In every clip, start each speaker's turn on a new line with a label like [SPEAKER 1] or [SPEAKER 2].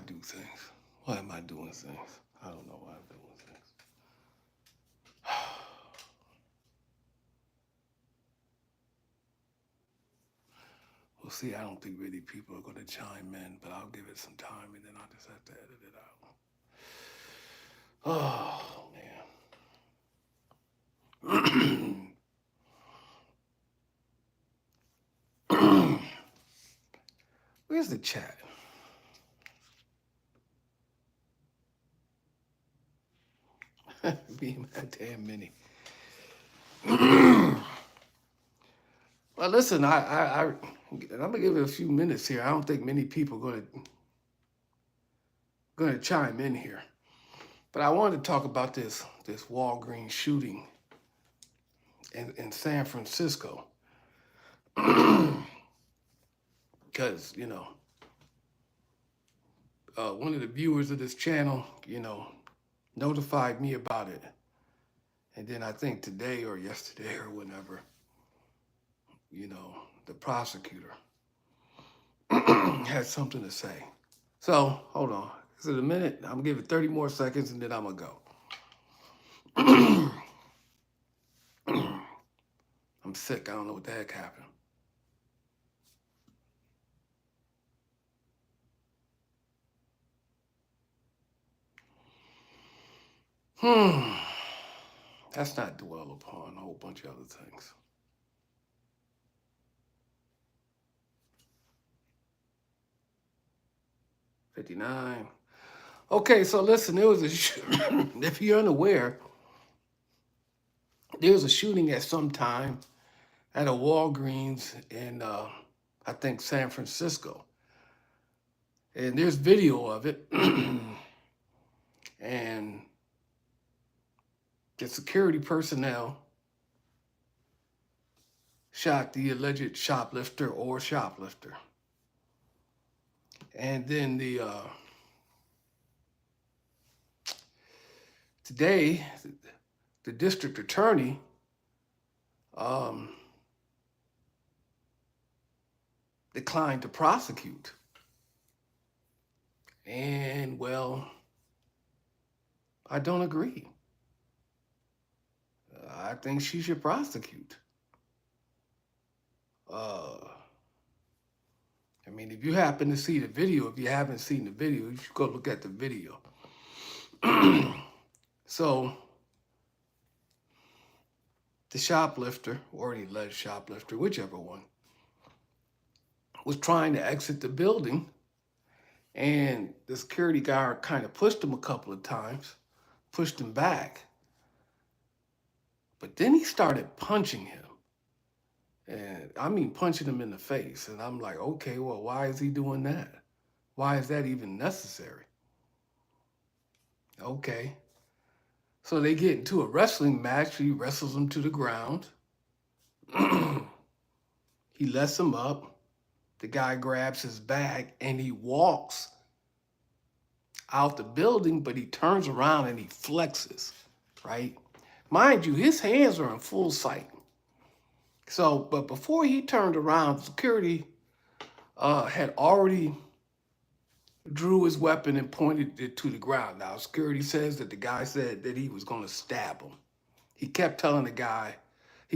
[SPEAKER 1] do things? Why am I doing things? I don't know why I'm doing things. Well, see, I don't think really people are going to chime in, but I'll give it some time and then I'll just have to edit it out. Oh, man. Where's the chat? Being that damn many. Well, listen, I'm gonna give it a few minutes here. I don't think many people are gonna chime in here, but I wanted to talk about this Walgreens shooting in San Francisco, because one of the viewers of this channel, notified me about it, and then I think today or yesterday or whenever, the prosecutor had something to say. So hold on. Is it a minute? I'm gonna give it 30 more seconds and then I'm gonna go. I'm sick. I don't know what the heck happened. That's not dwell upon a whole bunch of other things. $59. Okay, so listen, there was if you're unaware, there was a shooting at some time at a Walgreens in, I think, San Francisco. And there's video of it. And the security personnel shot the alleged shoplifter or shoplifter. And then today, the district attorney declined to prosecute. And, well, I don't agree. I think she should prosecute. I mean, if you happen to see the video, if you haven't seen the video, you should go look at the video. So, the shoplifter, or the alleged shoplifter, whichever one, was trying to exit the building, and the security guard kind of pushed him a couple of times, pushed him back, but then he started punching him. And I mean, punching him in the face. And I'm like, okay, well, why is he doing that? Why is that even necessary? Okay. So they get into a wrestling match. He wrestles him to the ground. He lets him up. The guy grabs his bag and he walks out the building, but he turns around and he flexes, right? Mind you, his hands are in full sight. So, but before he turned around, security had already drew his weapon and pointed it to the ground. Now, security says that the guy said that he was going to stab him. He kept telling the guy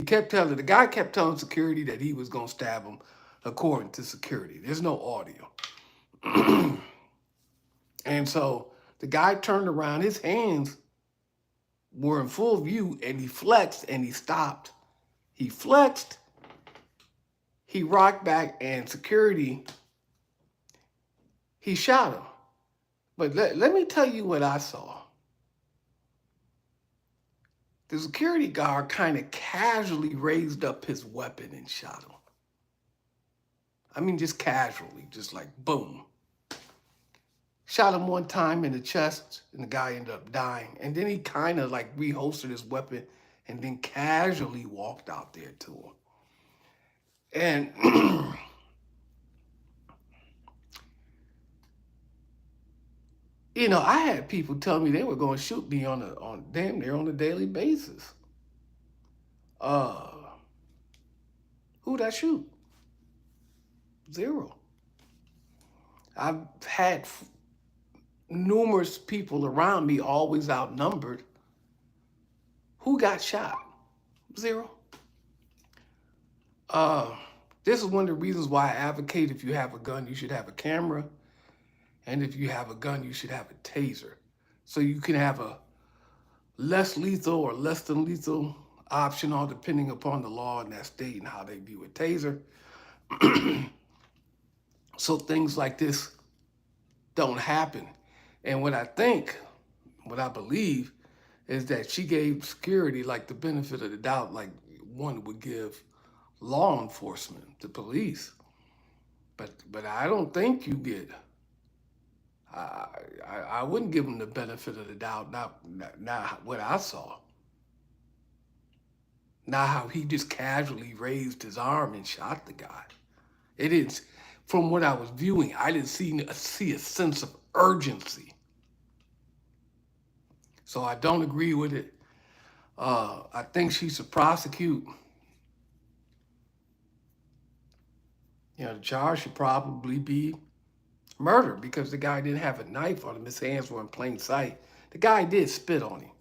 [SPEAKER 1] kept telling security that he was going to stab him, according to security. There's no audio. And so the guy turned around, his hands were in full view, and he flexed and he stopped. He flexed, he rocked back, and security, he shot him. But let me tell you what I saw. The security guard kind of casually raised up his weapon and shot him. I mean, just casually, just like boom. Shot him one time in the chest, and the guy ended up dying. And then he kind of like reholstered his weapon and then casually walked out there to him. And I had people tell me they were going to shoot me on damn near on a daily basis. Who'd I shoot? Zero. I've had numerous people around me, always outnumbered. Who got shot? Zero. Uh, this is one of the reasons why I advocate if you have a gun, you should have a camera. And if you have a gun, you should have a taser. So you can have a less lethal or less than lethal option, all depending upon the law in that state and how they view a taser. So things like this don't happen. And what I believe, is that she gave security like the benefit of the doubt, like one would give law enforcement, the police. But I don't think you get. I, I wouldn't give them the benefit of the doubt. Not what I saw. Not how he just casually raised his arm and shot the guy. It is, from what I was viewing, I didn't see a sense of urgency. So I don't agree with it. I think she should prosecute. The charge should probably be murder because the guy didn't have a knife on him. His hands were in plain sight. The guy did spit on him.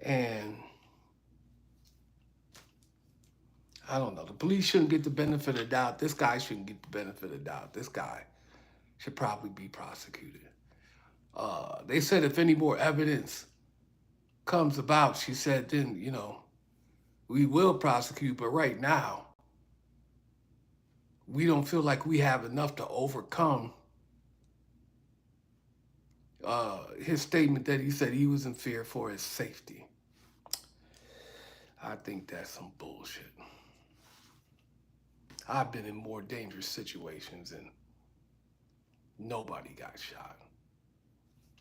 [SPEAKER 1] And I don't know. The police shouldn't get the benefit of the doubt. This guy shouldn't get the benefit of the doubt. This guy should probably be prosecuted. They said if any more evidence comes about, she said, then, we will prosecute. But right now, we don't feel like we have enough to overcome his statement that he said he was in fear for his safety. I think that's some bullshit. I've been in more dangerous situations and nobody got shot.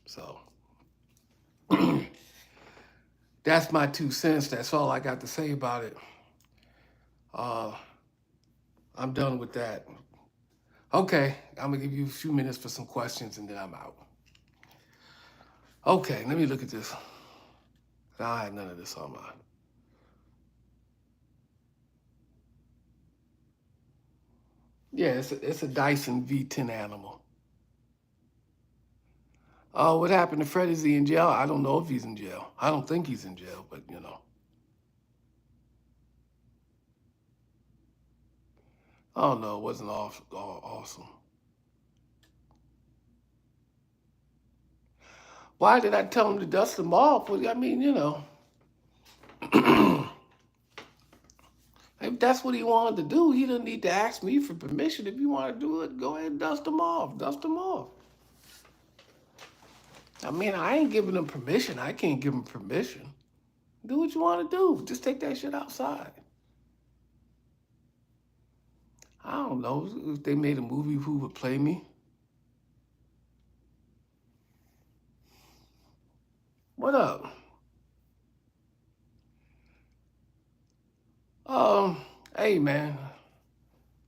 [SPEAKER 1] So that's my 2 cents. That's all I got to say about it. I'm done with that. Okay, I'm gonna give you a few minutes for some questions and then I'm out. Okay, let me look at this. I had none of this on mine. Yeah, it's a Dyson V10 animal. What happened to Fred? Is he in jail? I don't know if he's in jail. I don't think he's in jail, but Oh no, it wasn't awesome. Why did I tell him to dust them off? Well, I mean, if that's what he wanted to do, he didn't need to ask me for permission. If you want to do it, go ahead and dust them off. Dust them off. I mean, I ain't giving him permission. I can't give him permission. Do what you want to do. Just take that shit outside. I don't know if they made a movie, who would play me? What up? Hey man,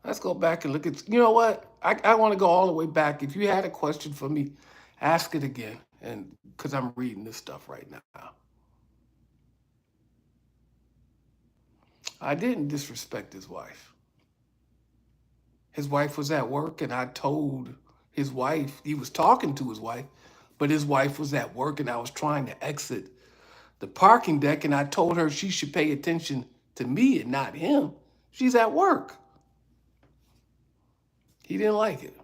[SPEAKER 1] let's go back and look at. You know what? I want to go all the way back. If you had a question for me, ask it again, and because I'm reading this stuff right now. I didn't disrespect his wife. His wife was at work, and I told his wife, he was talking to his wife, but his wife was at work, and I was trying to exit the parking deck, and I told her she should pay attention to me and not him. She's at work. He didn't like it.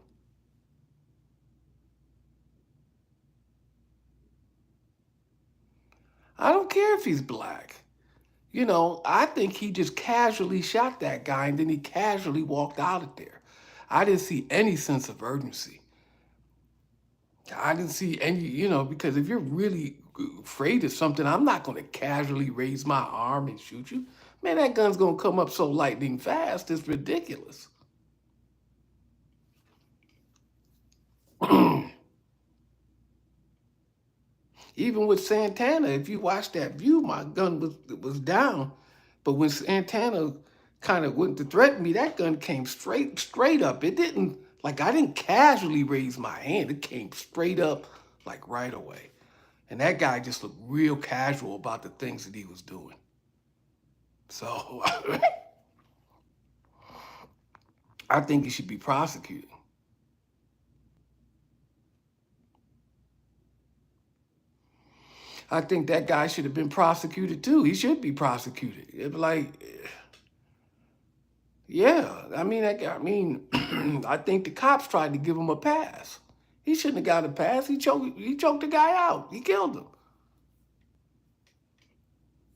[SPEAKER 1] I don't care if he's black. I think he just casually shot that guy and then he casually walked out of there. I didn't see any sense of urgency. I didn't see any, because if you're really afraid of something, I'm not going to casually raise my arm and shoot you. Man, that gun's going to come up so lightning fast, it's ridiculous. Even with Santana, if you watch that view, my gun was down. But when Santana kind of went to threaten me, that gun came straight up. It didn't, like, I didn't casually raise my hand. It came straight up, like, right away. And that guy just looked real casual about the things that he was doing. So I think he should be prosecuted. I think that guy should have been prosecuted too. He should be prosecuted. It's like, yeah, I think the cops tried to give him a pass. He shouldn't have got a pass. He choked the guy out. He killed him.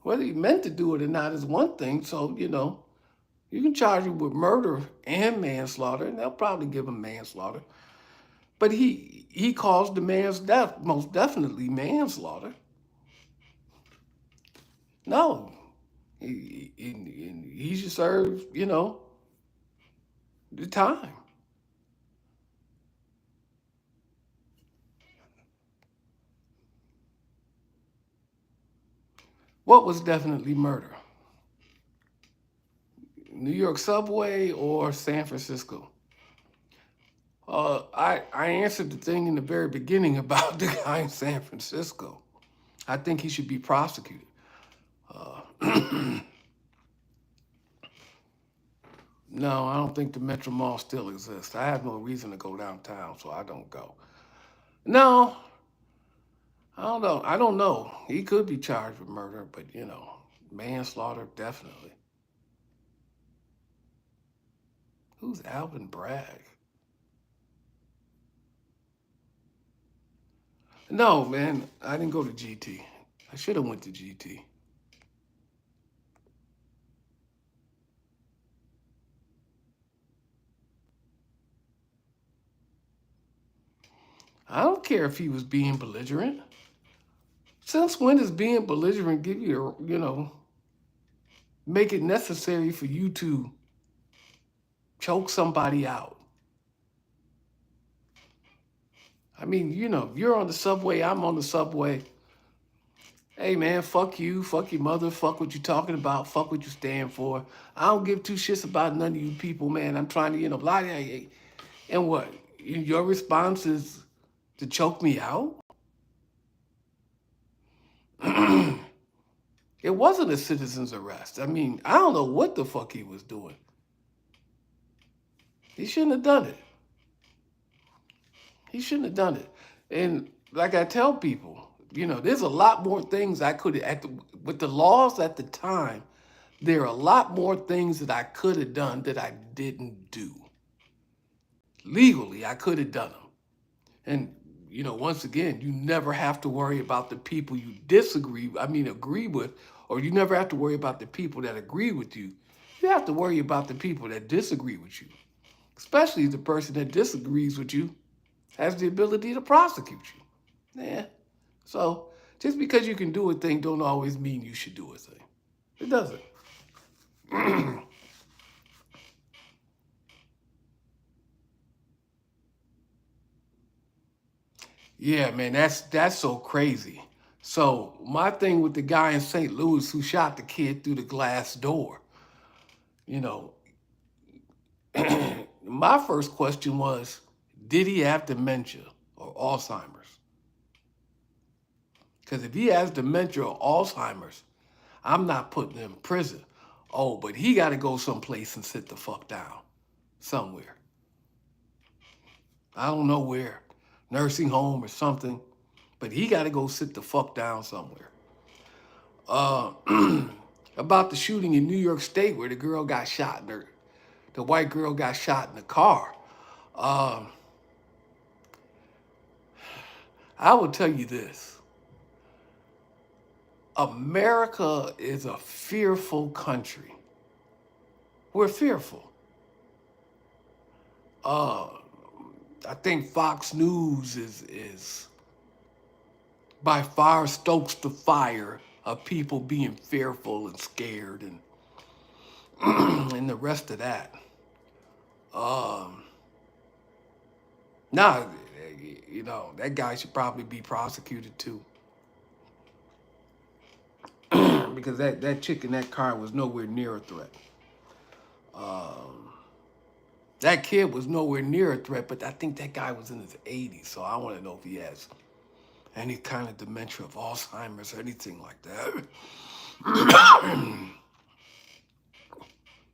[SPEAKER 1] Whether he meant to do it or not is one thing. So, you can charge him with murder and manslaughter, and they'll probably give him manslaughter. But he caused the man's death, most definitely manslaughter. No, he should serve, the time. What was definitely murder? New York subway or San Francisco? I answered the thing in the very beginning about the guy in San Francisco. I think he should be prosecuted. No, I don't think the Metro Mall still exists. I have no reason to go downtown, so I don't go. No, I don't know. I don't know. He could be charged with murder, but manslaughter definitely. Who's Alvin Bragg? No, man, I didn't go to GT. I should have went to GT. I don't care if he was being belligerent. Since when does being belligerent give you, make it necessary for you to choke somebody out? You're on the subway, I'm on the subway. Hey man, fuck you, fuck your mother, fuck what you talking about, fuck what you stand for. I don't give two shits about none of you people, man. I'm trying to, blah, blah, blah. And what? Your response is to choke me out? It wasn't a citizen's arrest. I don't know what the fuck he was doing. He shouldn't have done it. He shouldn't have done it. And like I tell people, there's a lot more things I could have, with the laws at the time, there are a lot more things that I could have done that I didn't do. Legally, I could have done them. And, once again, you never have to worry about the people you agree with, or you never have to worry about the people that agree with you. You have to worry about the people that disagree with you, especially the person that disagrees with you has the ability to prosecute you. Yeah. So just because you can do a thing don't always mean you should do a thing. It doesn't. Yeah, man, that's so crazy. So my thing with the guy in St. Louis who shot the kid through the glass door, you know, my first question was, did he have dementia or Alzheimer's? Because if he has dementia or Alzheimer's, I'm not putting him in prison. Oh, but he got to go someplace and sit the fuck down somewhere. I don't know where, nursing home or something, but he got to go sit the fuck down somewhere. Uh, about the shooting in New York State where the girl got shot the white girl got shot in the car. Um, I will tell you this. America is a fearful country. We're fearful. Uh, I think Fox News is by far stokes the fire of people being fearful and scared and and the rest of that. Um, nah, that guy should probably be prosecuted too. Because that chick in that car was nowhere near a threat. Um, that kid was nowhere near a threat, but I think that guy was in his 80s, so I want to know if he has any kind of dementia of Alzheimer's or anything like that.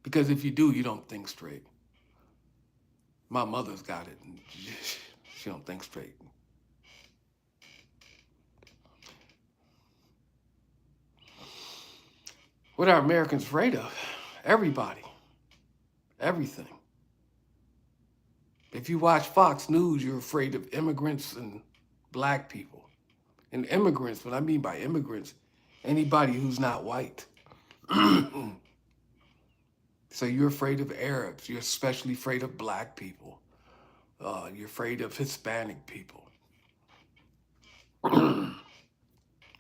[SPEAKER 1] Because if you do, you don't think straight. My mother's got it, and she don't think straight. What are Americans afraid of? Everybody, everything. If you watch Fox News, you're afraid of immigrants and black people. And immigrants, what I mean by immigrants, anybody who's not white. So you're afraid of Arabs. You're especially afraid of black people. You're afraid of Hispanic people.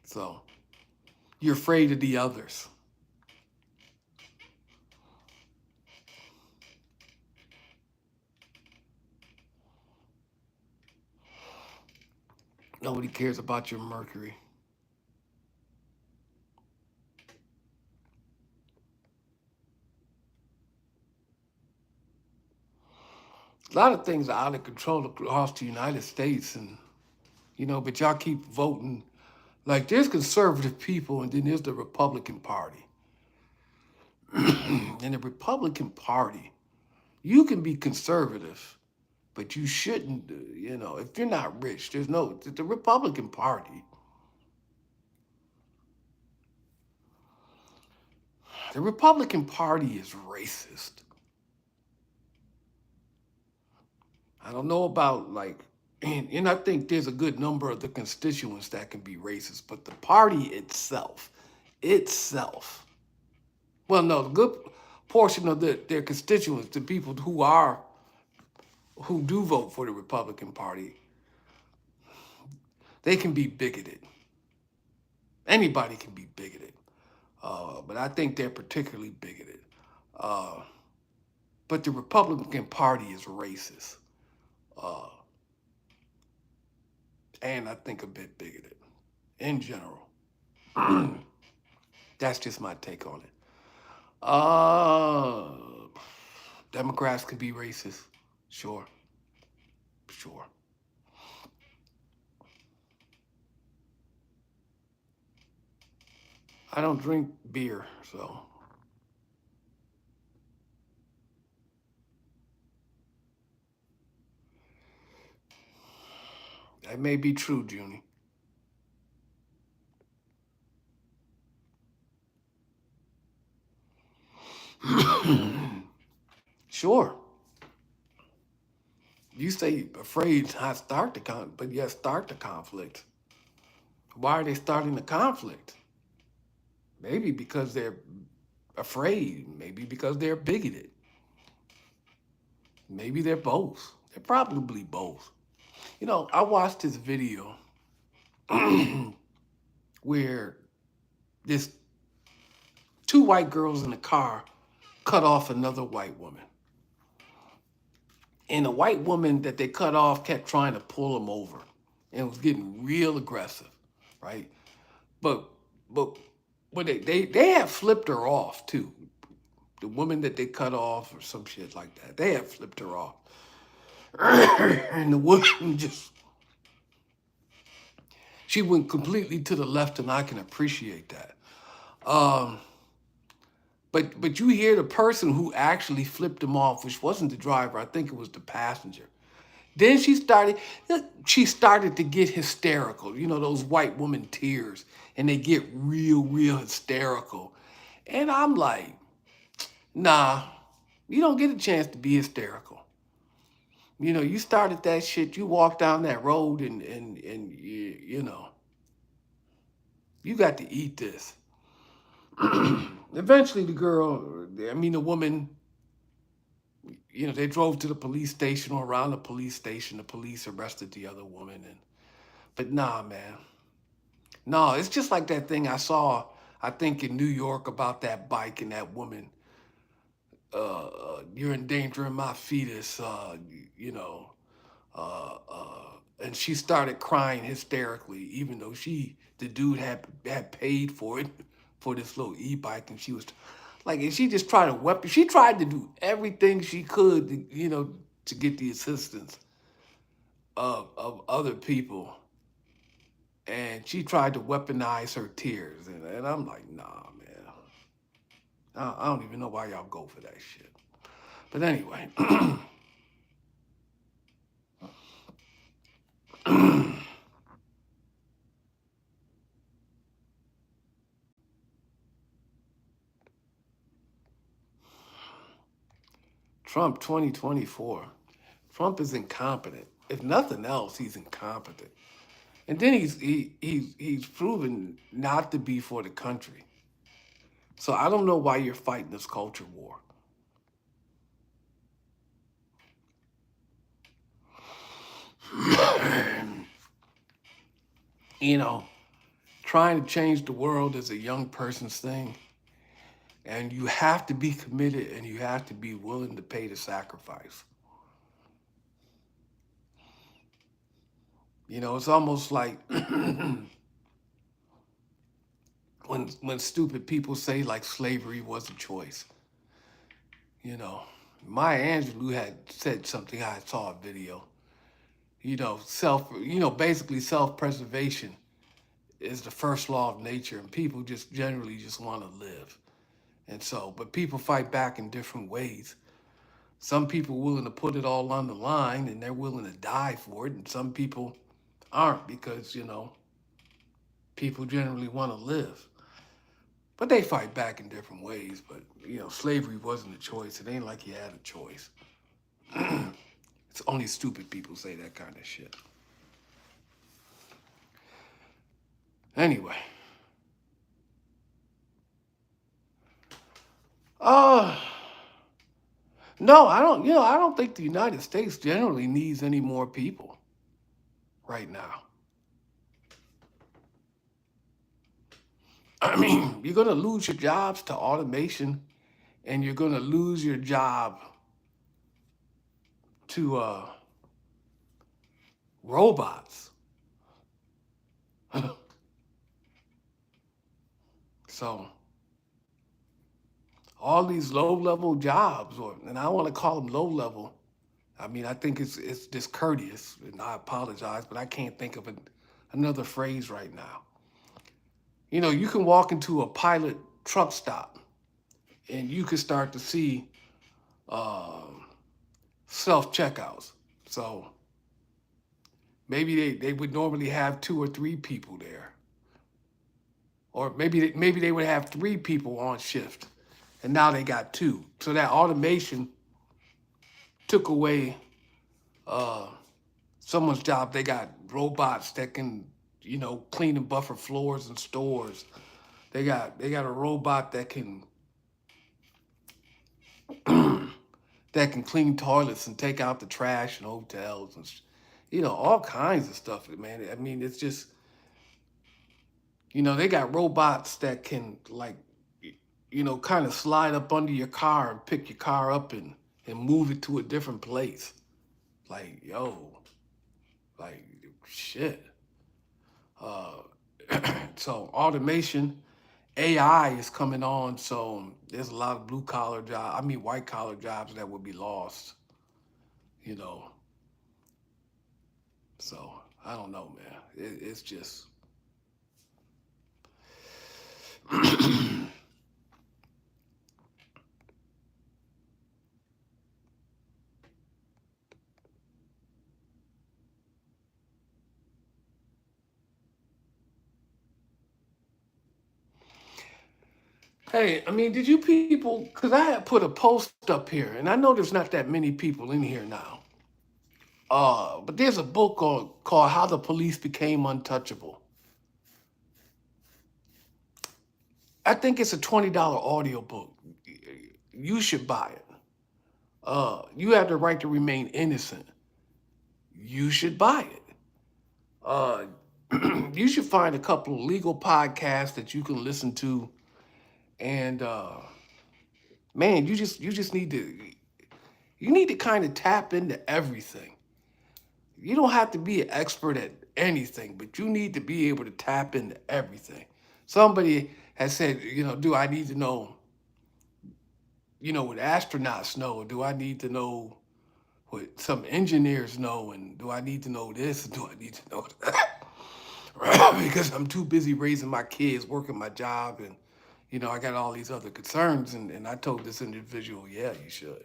[SPEAKER 1] So you're afraid of the others. Nobody cares about your Mercury. A lot of things are out of control across the United States, and but y'all keep voting. Like, there's conservative people, and then there's the Republican Party. And the Republican Party, you can be conservative, but you shouldn't, if you're not rich, the Republican Party. The Republican Party is racist. I don't know about, like, and I think there's a good number of the constituents that can be racist, but the party itself, well, no, the good portion of their constituents, the people who do vote for the Republican Party, they can be bigoted. Anybody can be bigoted, but I think they're particularly bigoted. Uh, but the Republican Party is racist, uh, and I think a bit bigoted in general. That's just my take on it. Uh, Democrats can be racist, sure, sure. I don't drink beer, so that may be true, Junie. Sure. You say afraid not start the but yes, start the conflict. Why are they starting the conflict? Maybe because they're afraid. Maybe because they're bigoted. Maybe they're both. They're probably both. I watched this video where this two white girls in a car cut off another white woman. And the white woman that they cut off kept trying to pull them over and was getting real aggressive, right? But but but they had flipped her off too. The woman that they cut off or some shit like that. They had flipped her off. And the woman she went completely to the left, and I can appreciate that. Um, but you hear the person who actually flipped him off, which wasn't the driver, I think it was the passenger. Then she started to get hysterical. Those white woman tears, and they get real, real hysterical. And I'm like, nah, you don't get a chance to be hysterical. You started that shit, you walked down that road, and you got to eat this. Eventually the woman, they drove to the police station, or around the police station. The police arrested the other woman. But nah, man. No, it's just like that thing I saw, I think, in New York about that bike and that woman. You're endangering my fetus, you know. And she started crying hysterically, even though the dude had paid for it, for this little e-bike, and she was like, and she just tried she tried to do everything she could, to get the assistance of other people, and she tried to weaponize her tears, and I'm like, nah, man, I don't even know why y'all go for that shit. But anyway. Trump 2024. Trump is incompetent. If nothing else, he's incompetent. And then he's proven not to be for the country. So I don't know why you're fighting this culture war. You know, trying to change the world is a young person's thing. And you have to be committed and you have to be willing to pay the sacrifice. You know, it's almost like when stupid people say like slavery was a choice. You know, Maya Angelou had said something. I saw a video. Basically self-preservation is the first law of nature, and people just generally just want to live. And so, but people fight back in different ways. Some people willing to put it all on the line and they're willing to die for it, and some people aren't because, people generally want to live. But they fight back in different ways. But, slavery wasn't a choice. It ain't like you had a choice. It's only stupid people say that kind of shit. Anyway. Uh no, I don't think the United States generally needs any more people right now. I mean, you're gonna lose your jobs to automation and you're gonna lose your job to robots. So all these low-level jobs, and I want to call them low-level. I mean, I think it's discourteous, and I apologize, but I can't think of another phrase right now. You can walk into a pilot truck stop, and you can start to see uh, self-checkouts. So maybe they would normally have 2 or 3 people there, or maybe they would have 3 people on shift, and now they got 2. So that automation took away uh, someone's job. They got robots that can, clean and buffer floors in stores. They got a robot that can that can clean toilets and take out the trash in hotels and all kinds of stuff, man. I mean, it's just they got robots that can like kind of slide up under your car and pick your car up and move it to a different place. Like, yo, like shit. Uh, so automation, AI is coming on. So there's a lot of blue collar jobs. I mean, white collar jobs that would be lost. You know. So I don't know, man. It's just. Hey, I mean, did you people? Because I had put a post up here, and I know there's not that many people in here now. But there's a book called "How the Police Became Untouchable." I think it's a $20 audio book. You should buy it. You have the right to remain innocent. You should buy it. Uh, you should find a couple of legal podcasts that you can listen to, and man, you just need to kind of tap into everything. You don't have to be an expert at anything, but you need to be able to tap into everything. Somebody has said, do I need to know, what astronauts know? Do I need to know what some engineers know? And do I need to know this? Do I need to know that? Because I'm too busy raising my kids, working my job, and, I got all these other concerns. And I told this individual, yeah, you should.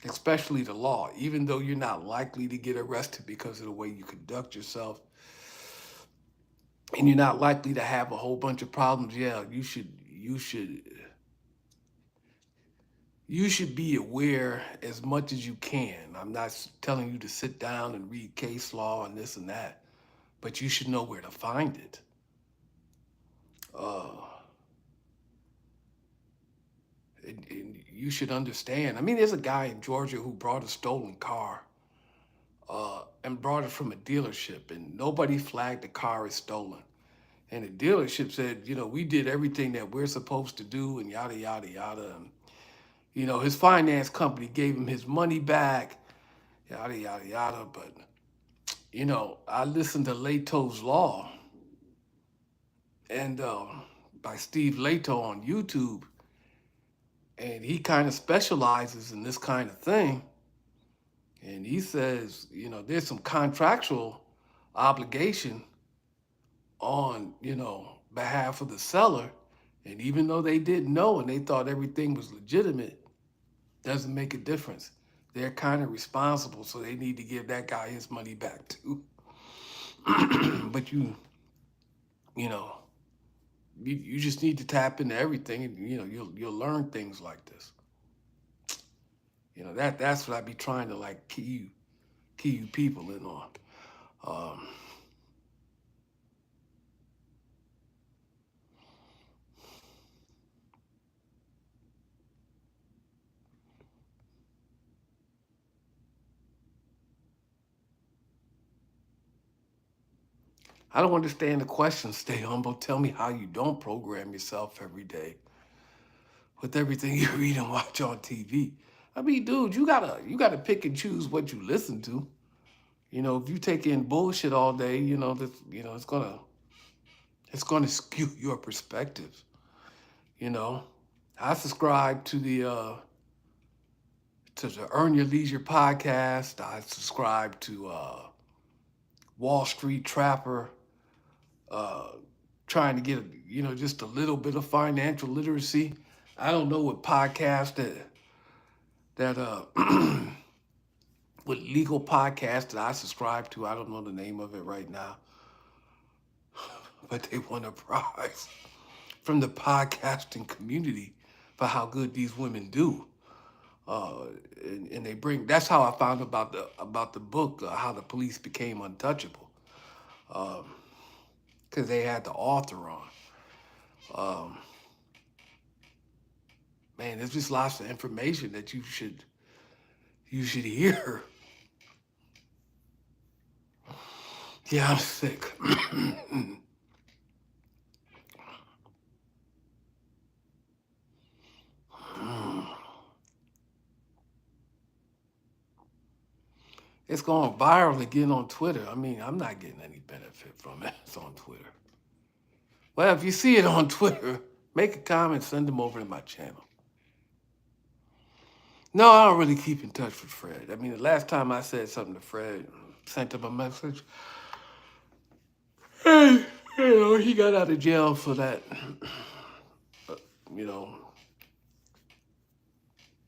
[SPEAKER 1] Especially the law, even though you're not likely to get arrested because of the way you conduct yourself, and you're not likely to have a whole bunch of problems. Yeah, you should you should be aware as much as you can. I'm not telling you to sit down and read case law and this and that, but you should know where to find it. Uh, and you should understand. I mean, there's a guy in Georgia who brought a stolen car and brought it from a dealership, and nobody flagged the car as stolen. And the dealership said, we did everything that we're supposed to do, and yada, yada, yada. And, his finance company gave him his money back, yada, yada, yada. But, I listened to Leto's Law and by Steve Leto on YouTube, and he kind of specializes in this kind of thing. And he says, there's some contractual obligation on, behalf of the seller. And even though they didn't know and they thought everything was legitimate, doesn't make a difference. They're kind of responsible, so they need to give that guy his money back too. But you know, you just need to tap into everything, and you'll learn things like this. That's what I be trying to like key you people in on. Um, I don't understand the question. Stay humble. Tell me how you don't program yourself every day with everything you read and watch on TV. I mean, dude, you gotta pick and choose what you listen to. If you take in bullshit all day, it's gonna skew your perspectives. You know, I subscribe to the Earn Your Leisure podcast. I subscribe to Wall Street Trapper, uh, trying to get just a little bit of financial literacy. I don't know what podcast that what legal podcast that I subscribe to. I don't know the name of it right now, but they won a prize from the podcasting community for how good these women do. Uh, and they bring. That's how I found about the book, How the Police Became Untouchable, because they had the author on. Um, Man, there's just lots of information that you should hear. Yeah, I'm sick. It's going viral again on Twitter. I mean, I'm not getting any benefit from it. It's on Twitter. Well, if you see it on Twitter, make a comment, send them over to my channel. No, I don't really keep in touch with Fred. I mean, the last time I said something to Fred, sent him a message, hey, he got out of jail for that, you know,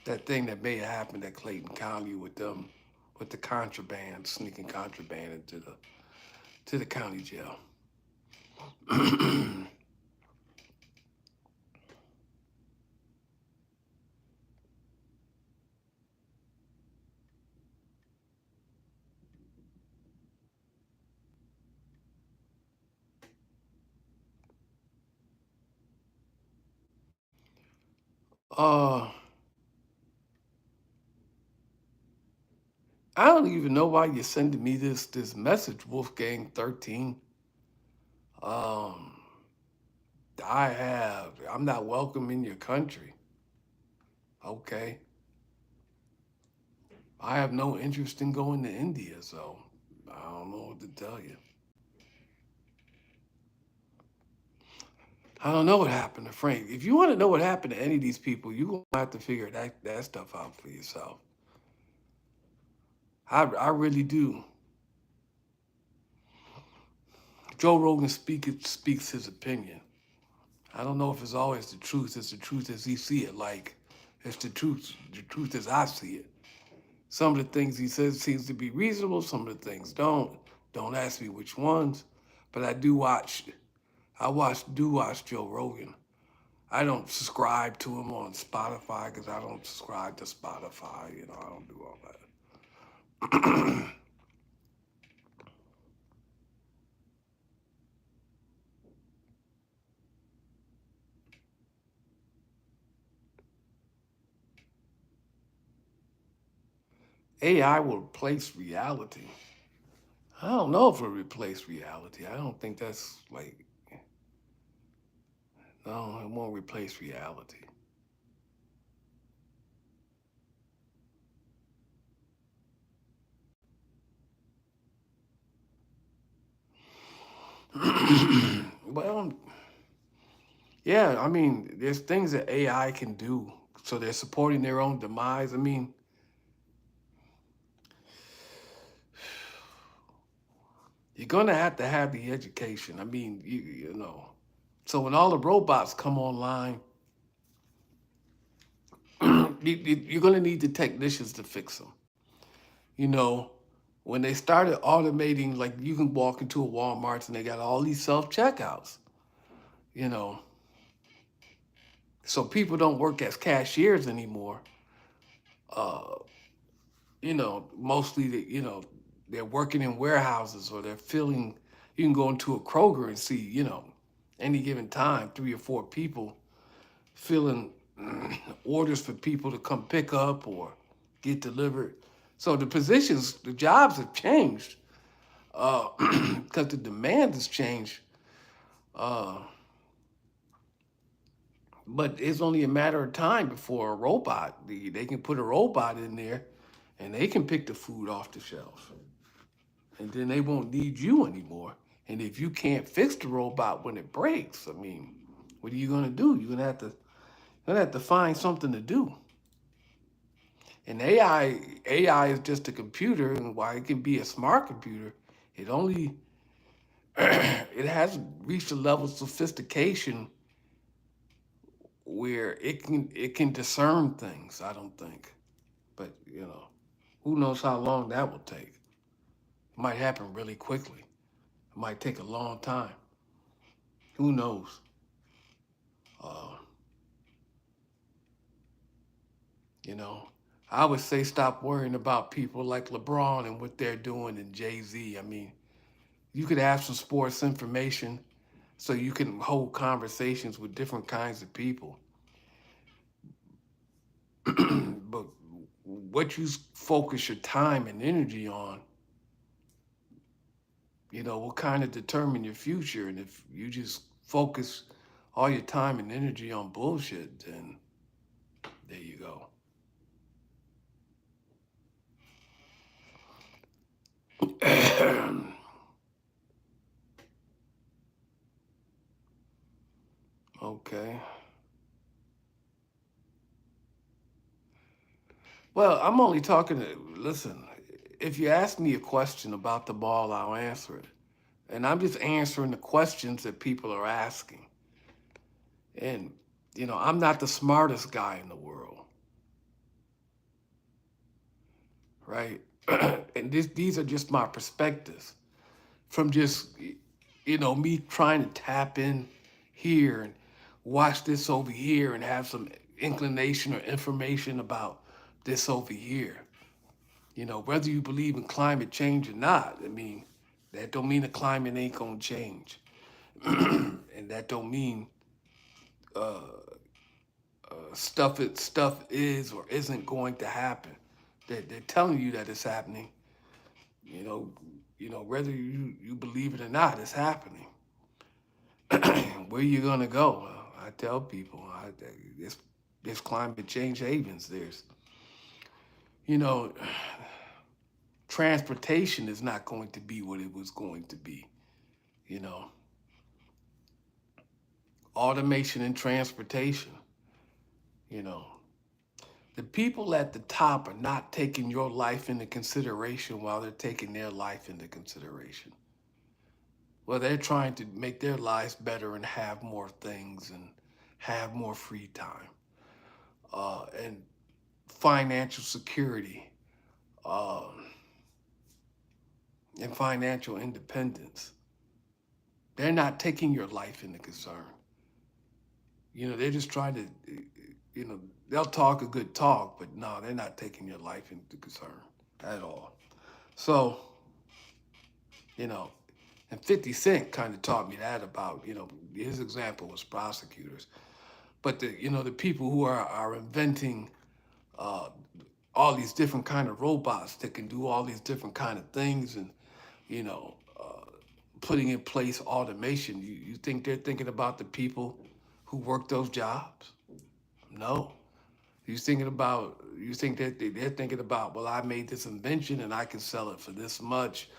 [SPEAKER 1] that thing that may have happened at Clayton County with them, with the contraband, sneaking contraband to the county jail. uh, I don't even know why you're sending me this message, Wolfgang 13. Um, I'm not welcome in your country. Okay. I have no interest in going to India, so I don't know what to tell you. I don't know what happened to Frank. If you want to know what happened to any of these people, you're going to have to figure that stuff out for yourself. I really do. Joe Rogan speaks his opinion. I don't know if it's always the truth. It's the truth as he see it. Like, it's the truth as I see it. Some of the things he says seems to be reasonable. Some of the things don't. Don't ask me which ones. But I do watch Joe Rogan. I don't subscribe to them on Spotify because I don't subscribe to Spotify. I don't do all that. AI will replace reality. I don't know if it'll replace reality. I don't think that's like, no, it won't replace reality. Well, yeah, I mean, there's things that AI can do. So they're supporting their own demise. I mean, you're gonna have to have the education. I mean, you know. So when all the robots come online, you're gonna need the technicians to fix them. You know, when they started automating, like you can walk into a Walmart and they got all these self checkouts. You know, so people don't work as cashiers anymore. Uh, mostly they're working in warehouses or they're filling. You can go into a Kroger and see, any given time, 3 or 4 people filling orders for people to come pick up or get delivered. So the jobs have changed because the demand has changed. Uh, but it's only a matter of time before a robot, they can put a robot in there and they can pick the food off the shelf. And then they won't need you anymore. And if you can't fix the robot when it breaks, I mean, what are you gonna do? You're gonna have to find something to do. And AI is just a computer, and while it can be a smart computer, it only it hasn't reached a level of sophistication where it can discern things. I don't think, but who knows how long that will take? It might happen really quickly. It might take a long time. Who knows? Uh, You know, I would say stop worrying about people like LeBron and what they're doing and Jay-Z. I mean, you could have some sports information so you can hold conversations with different kinds of people. But what you focus your time and energy on, will kind of determine your future. And if you just focus all your time and energy on bullshit, then there you go. Okay. Well, I'm only talking to, listen, if you ask me a question about the ball, I'll answer it. And I'm just answering the questions that people are asking. And, I'm not the smartest guy in the world, right? And these are just my perspectives from just, me trying to tap in here and watch this over here and have some inclination or information about this over here. Whether you believe in climate change or not, I mean, that don't mean the climate ain't gonna change, and that don't mean stuff is or isn't going to happen. They're telling you that it's happening. You know, whether you believe it or not, it's happening. Where you gonna go? I tell people, there's climate change havens. There's, you know, transportation is not going to be what it was going to be. You know, automation in transportation. You know, the people at the top are not taking your life into consideration while they're taking their life into consideration. Well, they're trying to make their lives better and have more things and have more free time and financial security and financial independence. They're not taking your life into concern. They're just trying to, they'll talk a good talk, but no, they're not taking your life into concern at all. So, you know, and 50 Cent kind of taught me that about, his example was prosecutors. But the people who are inventing uh, all these different kind of robots that can do all these different kind of things, and you know, putting in place automation. You think they're thinking about the people who work those jobs? No. You think that they're thinking about, well, I made this invention and I can sell it for this much,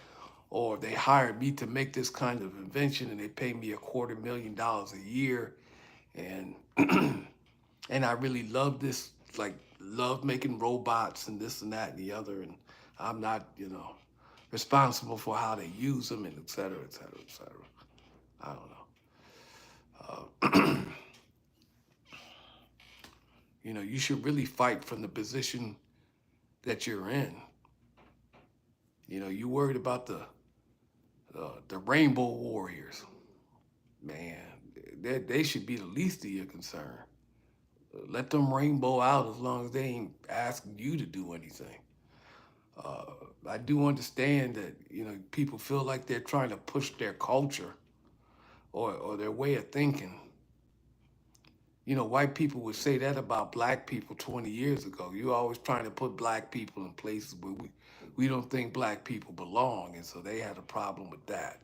[SPEAKER 1] or they hired me to make this kind of invention and they pay me $250,000 a year, and and I really love this, like love making robots and this and that and the other, and I'm not, responsible for how they use them and et cetera, et cetera, et cetera. I don't know. You should really fight from the position that you're in. You worried about the Rainbow Warriors, man. They should be the least of your concern. Let them rainbow out as long as they ain't asking you to do anything. Uh, I do understand that people feel like they're trying to push their culture or their way of thinking. White people would say that about black people 20 years ago. You're always trying to put black people in places where we don't think black people belong, and so they had a problem with that.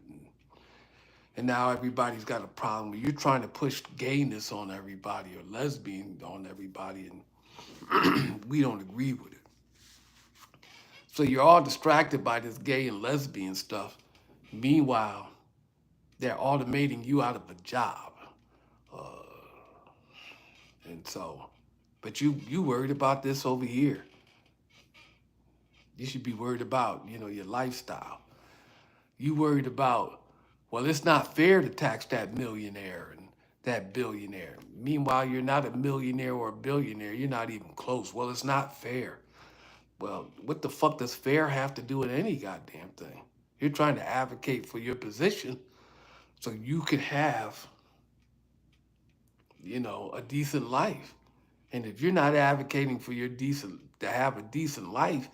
[SPEAKER 1] And now everybody's got a problem. You're trying to push gayness on everybody or lesbian on everybody, and we don't agree with it. So you're all distracted by this gay and lesbian stuff. Meanwhile, they're automating you out of a job. Uh, and so, but you worried about this over here. You should be worried about, your lifestyle. You worried about, well, it's not fair to tax that millionaire and that billionaire. Meanwhile, you're not a millionaire or a billionaire. You're not even close. Well, it's not fair. Well, what the fuck does fair have to do with any goddamn thing? You're trying to advocate for your position so you can have, a decent life. And if you're not advocating for to have a decent life,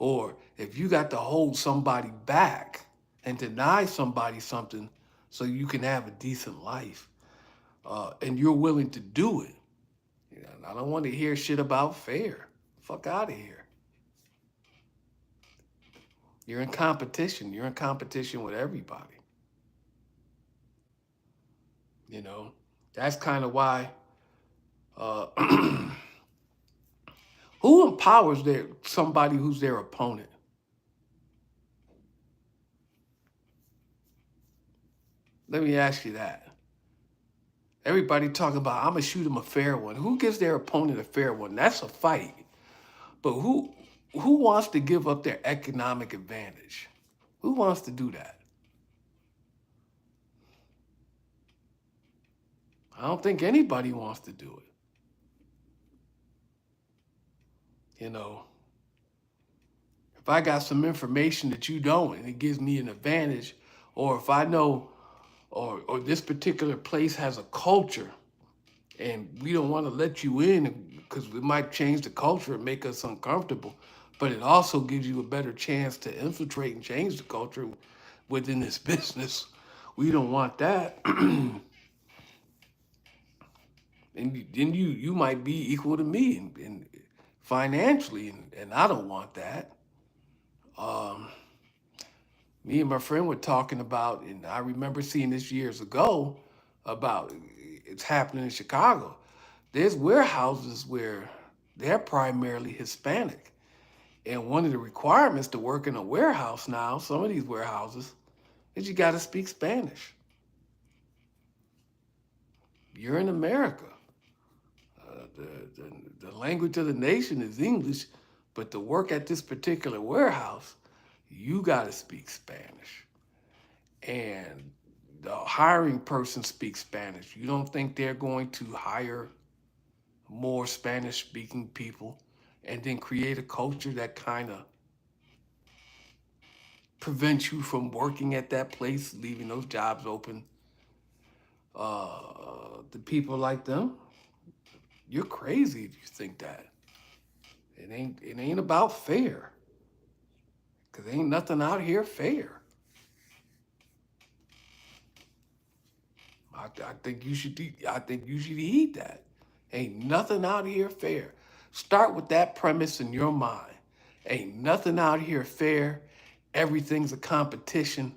[SPEAKER 1] or if you got to hold somebody back and deny somebody something so you can have a decent life, and you're willing to do it, I don't want to hear shit about fair. Fuck out of here. You're in competition. You're in competition with everybody. You know, that's kind of why. Uh, who empowers somebody who's their opponent? Let me ask you that. Everybody talking about I'm gonna shoot him a fair one. Who gives their opponent a fair one? That's a fight. But who wants to give up their economic advantage? Who wants to do that? I don't think anybody wants to do it. You know, if I got some information that you don't and it gives me an advantage, or if I know or this particular place has a culture and we don't want to let you in because it might change the culture and make us uncomfortable, but it also gives you a better chance to infiltrate and change the culture within this business. We don't want that. And then you might be equal to me in financially, and I don't want that. Um, Me and my friend were talking about, and I remember seeing this years ago about it's happening in Chicago. There's warehouses where they're primarily Hispanic, and one of the requirements to work in a warehouse now, some of these warehouses, is you got to speak Spanish. You're in America. The language of the nation is English, but to work at this particular warehouse, you got to speak Spanish. And the hiring person speaks Spanish. You don't think they're going to hire more Spanish speaking people and then create a culture that kind of prevents you from working at that place, leaving those jobs open? the people like them, you're crazy if you think that. It ain't about fair. Cause ain't nothing out here fair. I think you should. I think you should heed that. Ain't nothing out here fair. Start with that premise in your mind. Ain't nothing out here fair. Everything's a competition.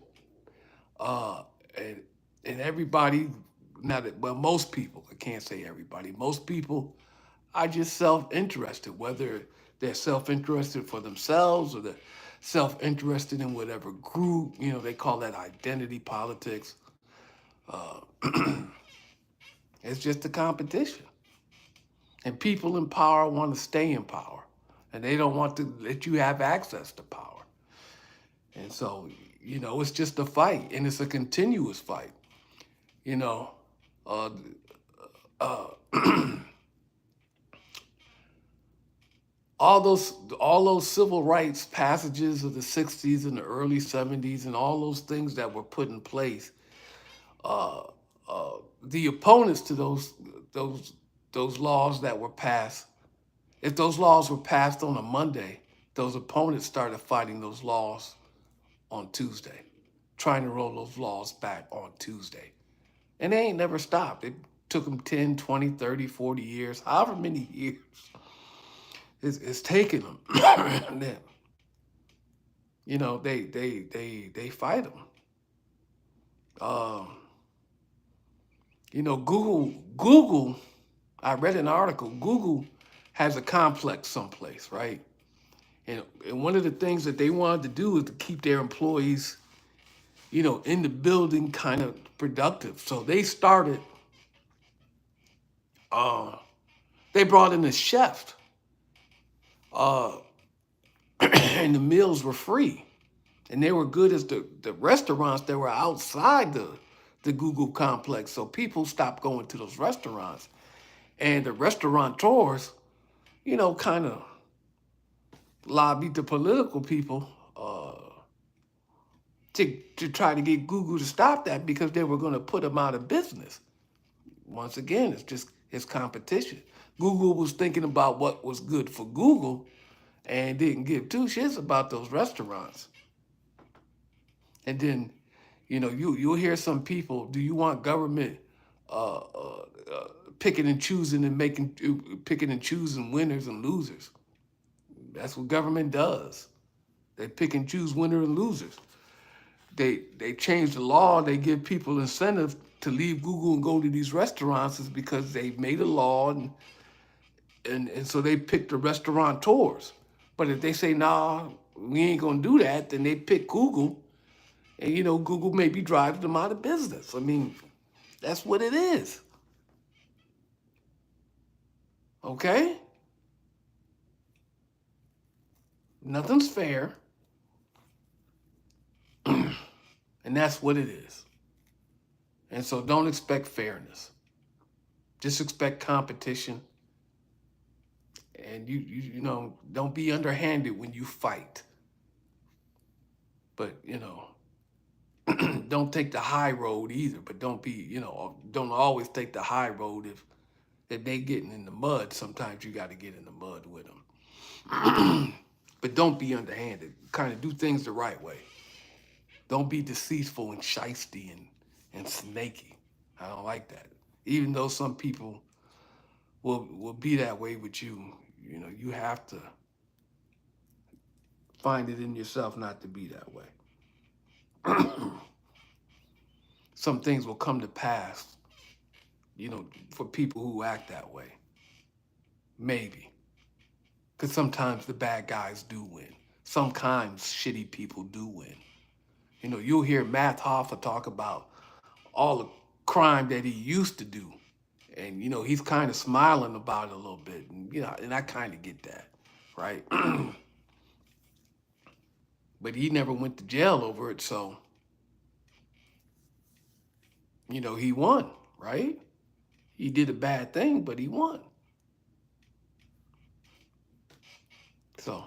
[SPEAKER 1] Uh, and everybody. Not that, well, most people. I can't say everybody. Most people are just self-interested. Whether they're self-interested for themselves or they're self-interested in whatever group. They call that identity politics. Uh, it's just a competition. And people in power want to stay in power. And they don't want to let you have access to power. And so, it's just a fight. And it's a continuous fight. You know, uh, uh, all those civil rights passages of the 60s and the early 70s and all those things that were put in place, uh, the opponents to those those laws that were passed. If those laws were passed on a Monday, those opponents started fighting those laws on Tuesday, trying to roll those laws back on Tuesday. And they ain't never stopped. It took them 10, 20, 30, 40 years, however many years it's taken them. And then, they fight them. Um, Google, I read an article, Google has a complex someplace, right? And one of the things that they wanted to do is to keep their employees, in the building kind of productive. So they started, uh, they brought in a chef, uh, and the meals were free. And they were good as the restaurants that were outside the Google complex. So people stopped going to those restaurants. And the restaurateurs, kind of lobbied the political people to try to get Google to stop that because they were going to put them out of business. Once again, it's competition. Google was thinking about what was good for Google and didn't give two shits about those restaurants. And then, you'll hear some people, do you want government uh, uh, uh, picking and choosing and picking and choosing winners and losers? That's what government does. They pick and choose winners and losers. They change the law. They give people incentive to leave Google and go to these restaurants is because they've made a law and so they pick the restaurateurs. But if they say, nah, we ain't gonna do that, then they pick Google and Google maybe drives them out of business. I mean, that's what it is. Okay? Nothing's fair. And that's what it is. And so don't expect fairness. Just expect competition. And don't be underhanded when you fight. But, don't take the high road either. But don't always take the high road if they getting in the mud. Sometimes you got to get in the mud with them. But don't be underhanded. Kind of do things the right way. Don't be deceitful and shisty and snaky. I don't like that. Even though some people will be that way with you, you have to find it in yourself not to be that way. Some things will come to pass, for people who act that way. Maybe. Because sometimes the bad guys do win. Sometimes shitty people do win. You'll hear Matt Hoffa talk about all the crime that he used to do. And, he's kind of smiling about it a little bit. And I kind of get that, right? But he never went to jail over it. So, he won, right? He did a bad thing, but he won. So,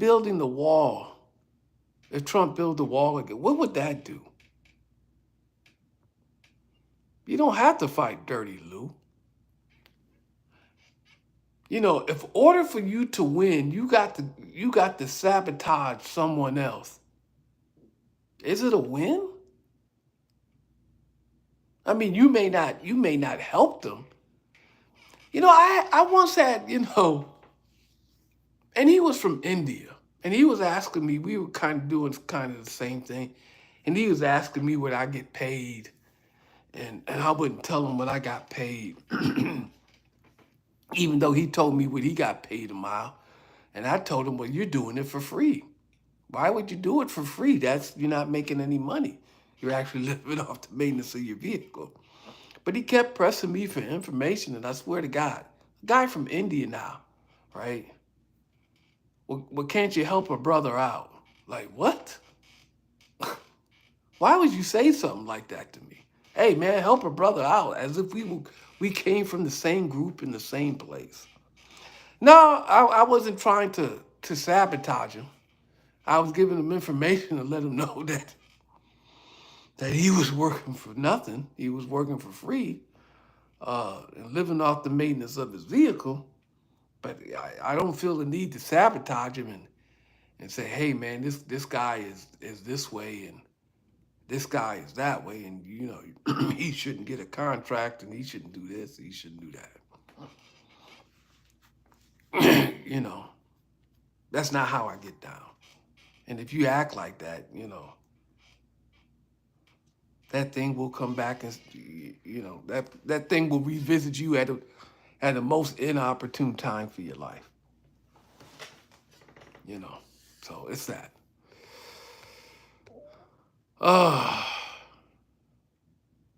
[SPEAKER 1] building the wall, if Trump built the wall again, what would that do? You don't have to fight Dirty Lou. You know, if order for you to win, you got to sabotage someone else. Is it a win? I mean, you may not help them. You know, I once had, and he was from India, and he was asking me, we were kind of doing kind of the same thing, and he was asking me what I get paid, and I wouldn't tell him what I got paid, even though he told me what he got paid a mile, and I told him, well, you're doing it for free. Why would you do it for free? You're not making any money. You're actually living off the maintenance of your vehicle. But he kept pressing me for information, and I swear to God, a guy from India now, right? Well, can't you help a brother out? Like, what? Why would you say something like that to me? Hey, man, help a brother out, as if we came from the same group in the same place. No, I wasn't trying to sabotage him. I was giving him information to let him know that he was working for nothing. He was working for free, and living off the maintenance of his vehicle. But I don't feel the need to sabotage him and say, hey man, this guy is this way and this guy is that way, and he shouldn't get a contract and he shouldn't do this, he shouldn't do that. That's not how I get down. And if you act like that, that thing will come back and that thing will revisit you at the most inopportune time for your life. So it's that. Uh,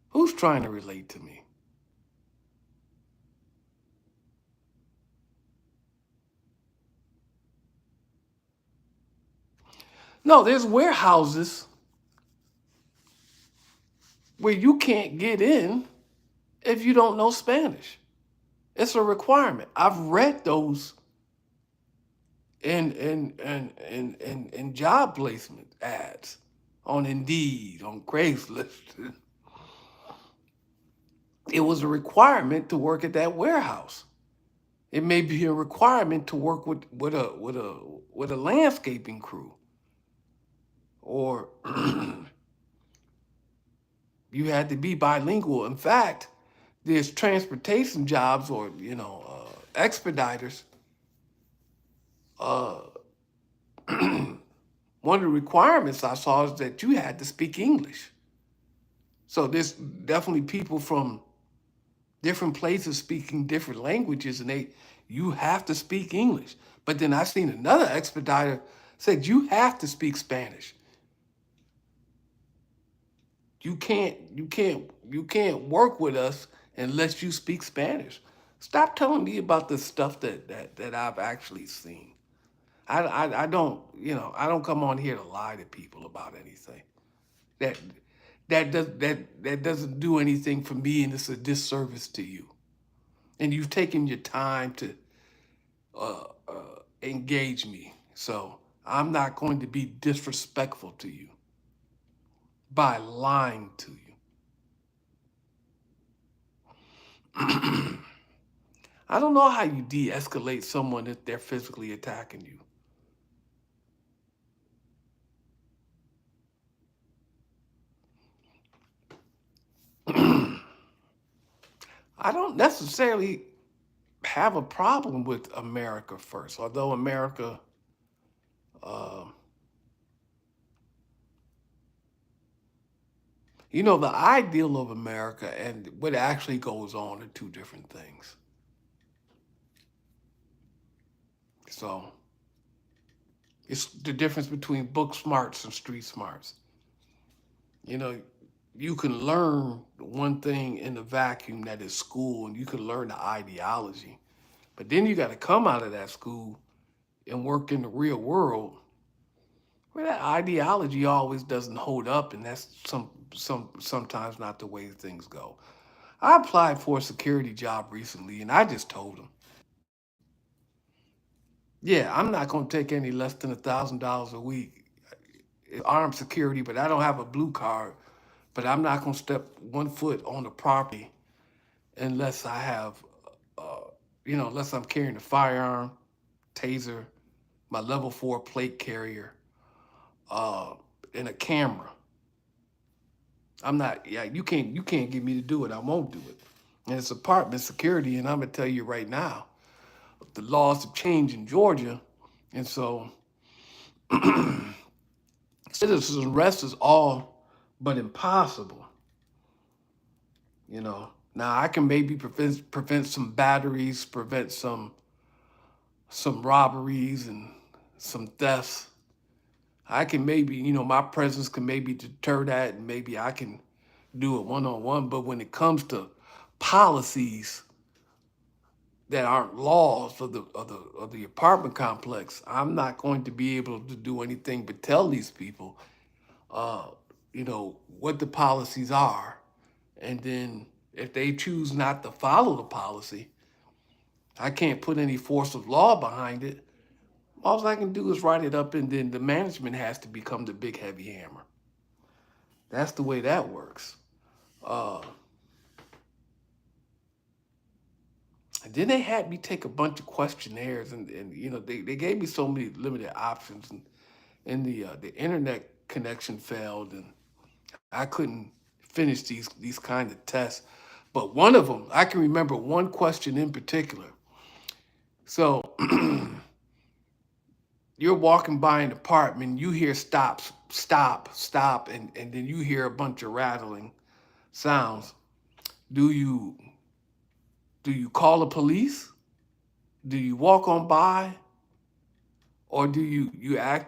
[SPEAKER 1] who's trying to relate to me? No, there's warehouses where you can't get in if you don't know Spanish. It's a requirement. I've read those in job placement ads on Indeed, on Craigslist. It was a requirement to work at that warehouse. It may be a requirement to work with a landscaping crew, or you had to be bilingual. In fact, there's transportation jobs, or expediters. Uh, One of the requirements I saw is that you had to speak English. So there's definitely people from different places speaking different languages, and you have to speak English. But then I seen another expediter said you have to speak Spanish. You can't work with us unless you speak Spanish. Stop telling me about the stuff that I've actually seen. I don't I don't come on here to lie to people about anything. That that doesn't do anything for me, and it's a disservice to you. And you've taken your time to engage me, so I'm not going to be disrespectful to you by lying to you. I don't know how you de-escalate someone if they're physically attacking you. I don't necessarily have a problem with America first, although America, uh, the ideal of America and what actually goes on are two different things. So it's the difference between book smarts and street smarts. You know, you can learn one thing in the vacuum, that is school, and you can learn the ideology. But then you got to come out of that school and work in the real world where that ideology always doesn't hold up, and that's sometimes not the way things go. I applied for a security job recently, and I just told them, Yeah, I'm not going to take any less than $1,000 a week. It's armed security, but I don't have a blue card. But I'm not going to step 1 foot on the property unless I have, uh, unless I'm carrying a firearm, taser, my level 4 plate carrier, uh, and a camera. I'm not. Yeah, you can't get me to do it. I won't do it. And it's apartment security, and I'm gonna tell you right now, the laws have changed in Georgia, and so citizen arrest is all but impossible. Now I can maybe prevent some batteries, prevent some robberies and some thefts. I can maybe, my presence can maybe deter that, and maybe I can do it one on one. But when it comes to policies that aren't laws of the apartment complex, I'm not going to be able to do anything but tell these people, uh, what the policies are, and then if they choose not to follow the policy, I can't put any force of law behind it. All I can do is write it up, and then the management has to become the big heavy hammer. That's the way that works. Uh, and then they had me take a bunch of questionnaires, and they gave me so many limited options, and the internet connection failed, and I couldn't finish these kind of tests. But one of them, I can remember one question in particular. So you're walking by an apartment, you hear stop, stop, stop, and then you hear a bunch of rattling sounds. Do you do you call the police? Do you walk on by? Or do you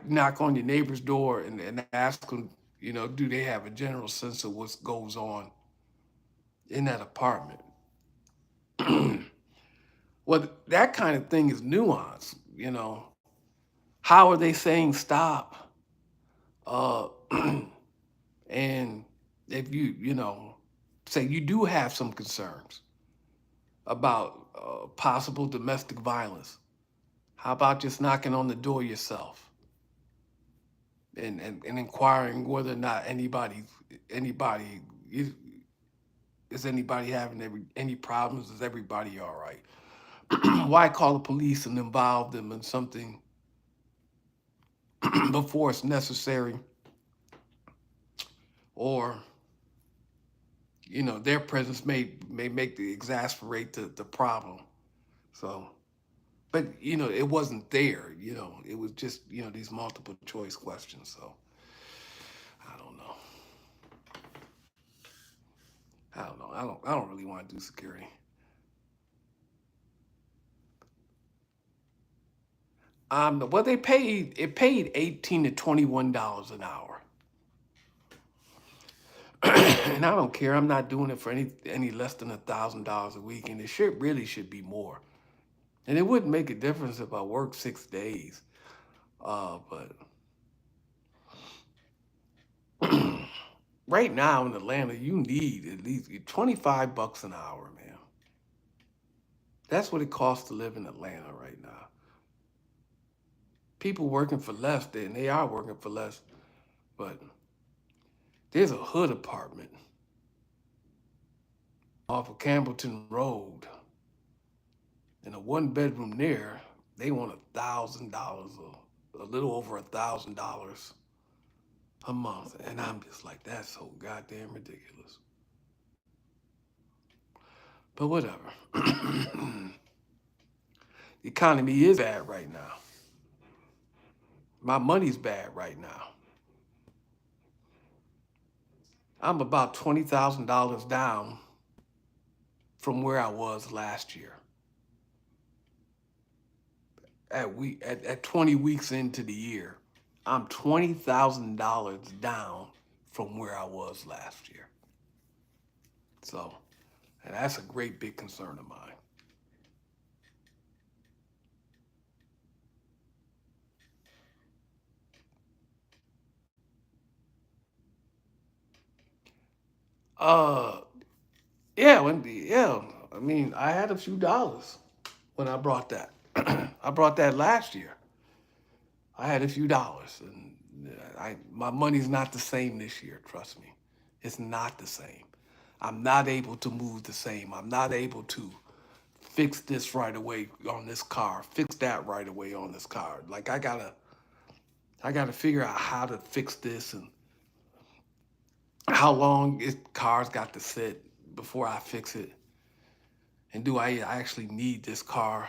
[SPEAKER 1] knock on your neighbor's door and ask them, do they have a general sense of what goes on in that apartment? Well, that kind of thing is nuance. How are they saying stop? Uh, and if say you do have some concerns about possible domestic violence, how about just knocking on the door yourself and inquiring whether or not anybody is anybody having any problems? Is everybody all right? Why call the police and involve them in something before it's necessary, or their presence may make the exasperate the problem. So, but it wasn't there. It was just these multiple choice questions. So I don't know. I don't know. I don't really want to do security. Well, it paid $18 to $21 an hour, and I don't care. I'm not doing it for any less than $1,000 a week, and it should be more. And it wouldn't make a difference if I worked 6 days. But right now in Atlanta, you need at least $25 an hour, man. That's what it costs to live in Atlanta right now. People working for less, and they are working for less, but there's a hood apartment off of Campbellton Road, and a 1 bedroom there, they want $1,000, a little over $1,000 a month, and I'm just like, that's so goddamn ridiculous. But whatever. The economy is bad right now. My money's bad right now. I'm about $20,000 down from where I was last year. At 20 weeks into the year, I'm $20,000 down from where I was last year. So, and that's a great big concern of mine. Uh, yeah, I mean, I had a few dollars when I brought that. I brought that last year. I had a few dollars, and my money's not the same this year. Trust me, it's not the same. I'm not able to move the same. I'm not able to fix this right away on this car, fix that right away on this car. Like I gotta figure out how to fix this and how long car's got to sit before I fix it, and do I actually need this car?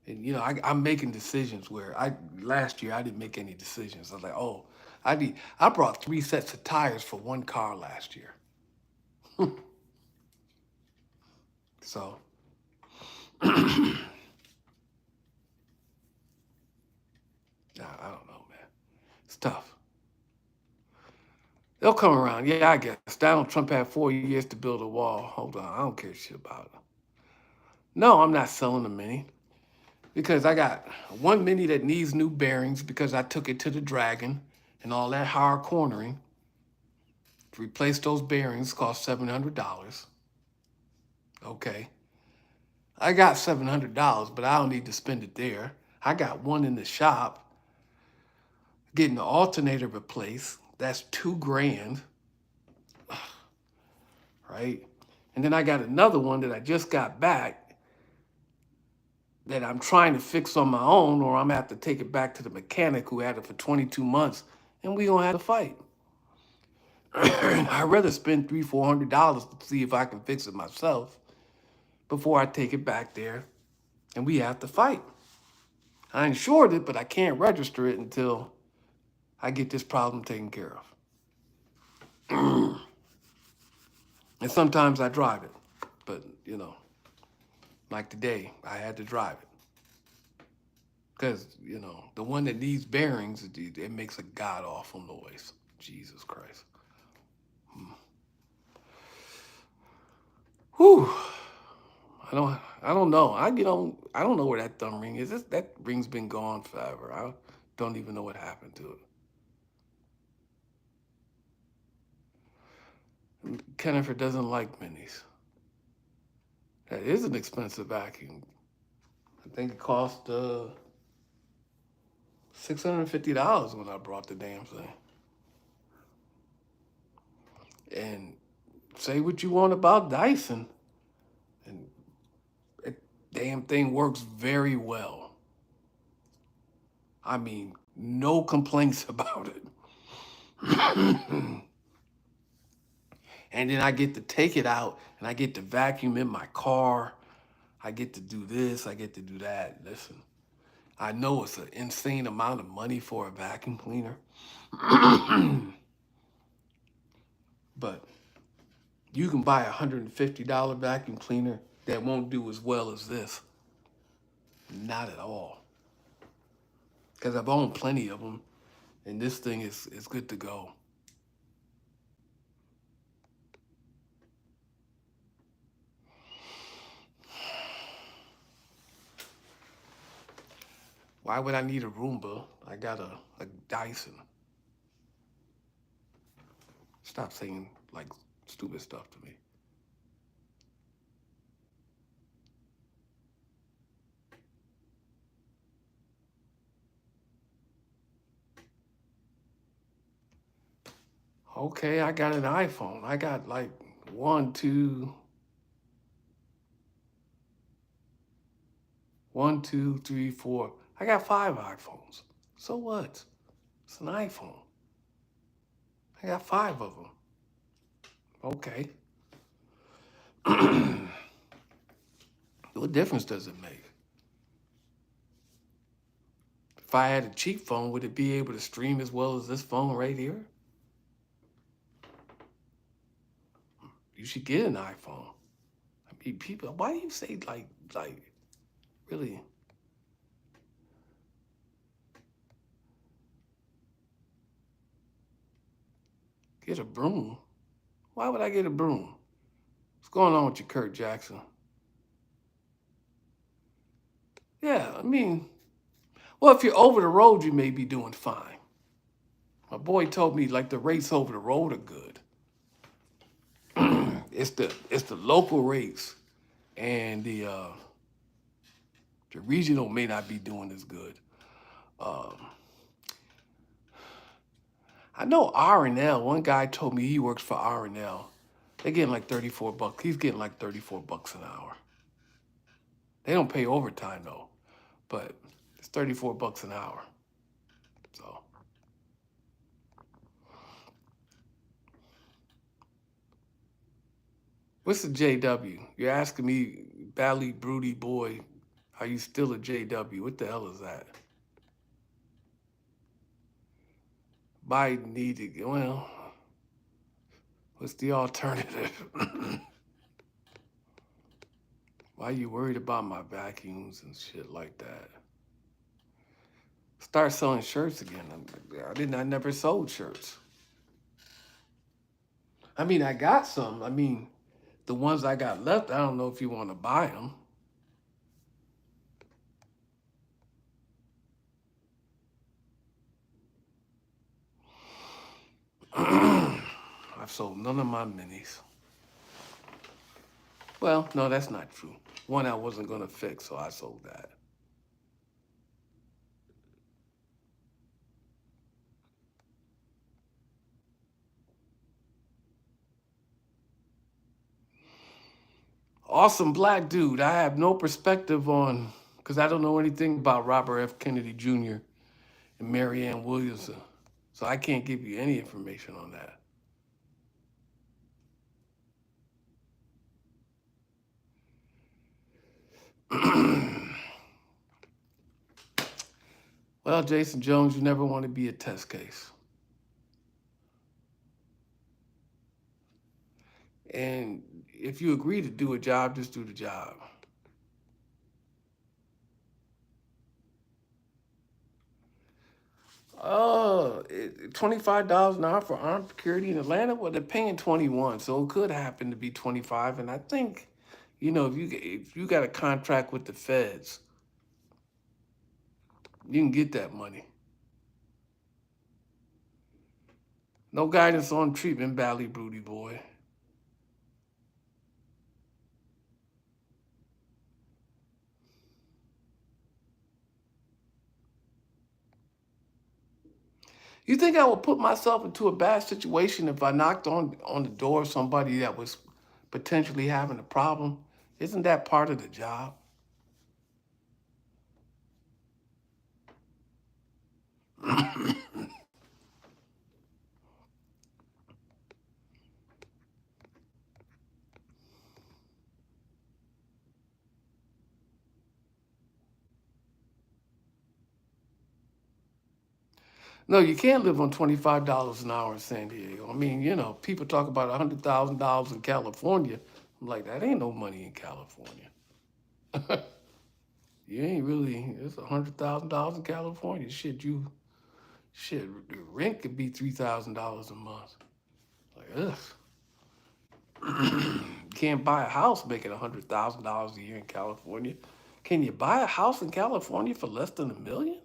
[SPEAKER 1] And I'm making decisions where last year I didn't make any decisions. I was like, oh, I brought 3 sets of tires for one car last year. So I don't know, man. It's tough. They'll come around. Yeah, I guess. Donald Trump had 4 years to build a wall. Hold on. I don't care shit about it. No, I'm not selling the Mini because I got one Mini that needs new bearings because I took it to the Dragon and all that hard cornering. To replace those bearings cost $700. Okay. I got $700, but I don't need to spend it there. I got one in the shop getting the alternator replaced. That's $2,000. Right? And then I got another one that I just got back that I'm trying to fix on my own, or I'm gonna have to take it back to the mechanic who had it for 22 months, and we gonna have to fight. I'd rather spend $300-400 to see if I can fix it myself before I take it back there and we have to fight. I insured it, but I can't register it until I get this problem taken care of. And sometimes I drive it, but like today, I had to drive it. Because, the one that needs bearings, it makes a god-awful noise. Jesus Christ. Whew. I don't know. I don't know where that thumb ring is. That ring's been gone forever. I don't even know what happened to it. Kennifer doesn't like minis. That is an expensive vacuum. I think it cost $650 when I brought the damn thing. And say what you want about Dyson, and that damn thing works very well. I mean, no complaints about it. And then I get to take it out and I get to vacuum in my car. I get to do this, I get to do that. Listen, I know it's an insane amount of money for a vacuum cleaner. But you can buy a $150 vacuum cleaner that won't do as well as this. Not at all. Because I've owned plenty of them, and this thing is good to go. Why would I need a Roomba? I got a Dyson. Stop saying like stupid stuff to me. Okay, I got an iPhone. I got like 1, 2, 1, 2, 3, 4. I got 5 iPhones. So what? It's an iPhone. I got 5 of them. Okay. What difference does it make? If I had a cheap phone, would it be able to stream as well as this phone right here? You should get an iPhone. I mean, people, why do you say like really? Get a broom? Why would I get a broom? What's going on with you, Kurt Jackson? Yeah, I mean, well, if you're over the road, you may be doing fine. My boy told me like the rates over the road are good. It's the local rates and the The regional may not be doing as good. Um, I know R&L. One guy told me he works for R&L. They're getting like 34 bucks. He's getting like 34 bucks an hour. They don't pay overtime though, but it's 34 bucks an hour. So, what's a JW? You're asking me, Bally Broody boy, are you still a JW? What the hell is that? Biden need to, well, what's the alternative? Why are you worried about my vacuums and shit like that? Start selling shirts again. I never sold shirts. I mean, I got some. I mean, the ones I got left, I don't know if you want to buy them. I've sold none of my minis. Well, no, that's not true. One I wasn't going to fix, so I sold that. Awesome black dude. I have no perspective on, because I don't know anything about Robert F. Kennedy Jr. and Marianne Williamson. So I can't give you any information on that. Well, Jason Jones, you never want to be a test case. And if you agree to do a job, just do the job. $25 an hour for armed security in Atlanta? Well, they're paying 21, so it could happen to be 25. And I think, if you got a contract with the feds, you can get that money. No guidance on treatment, Bally Broody boy. You think I would put myself into a bad situation if I knocked on the door of somebody that was potentially having a problem? Isn't that part of the job? No, you can't live on $25 an hour in San Diego. I mean, people talk about $100,000 in California. I'm like, that ain't no money in California. You ain't really. It's $100,000 in California. Shit. The rent could be $3,000 a month. Like, ugh. You can't buy a house making $100,000 a year in California. Can you buy a house in California for less than $1 million?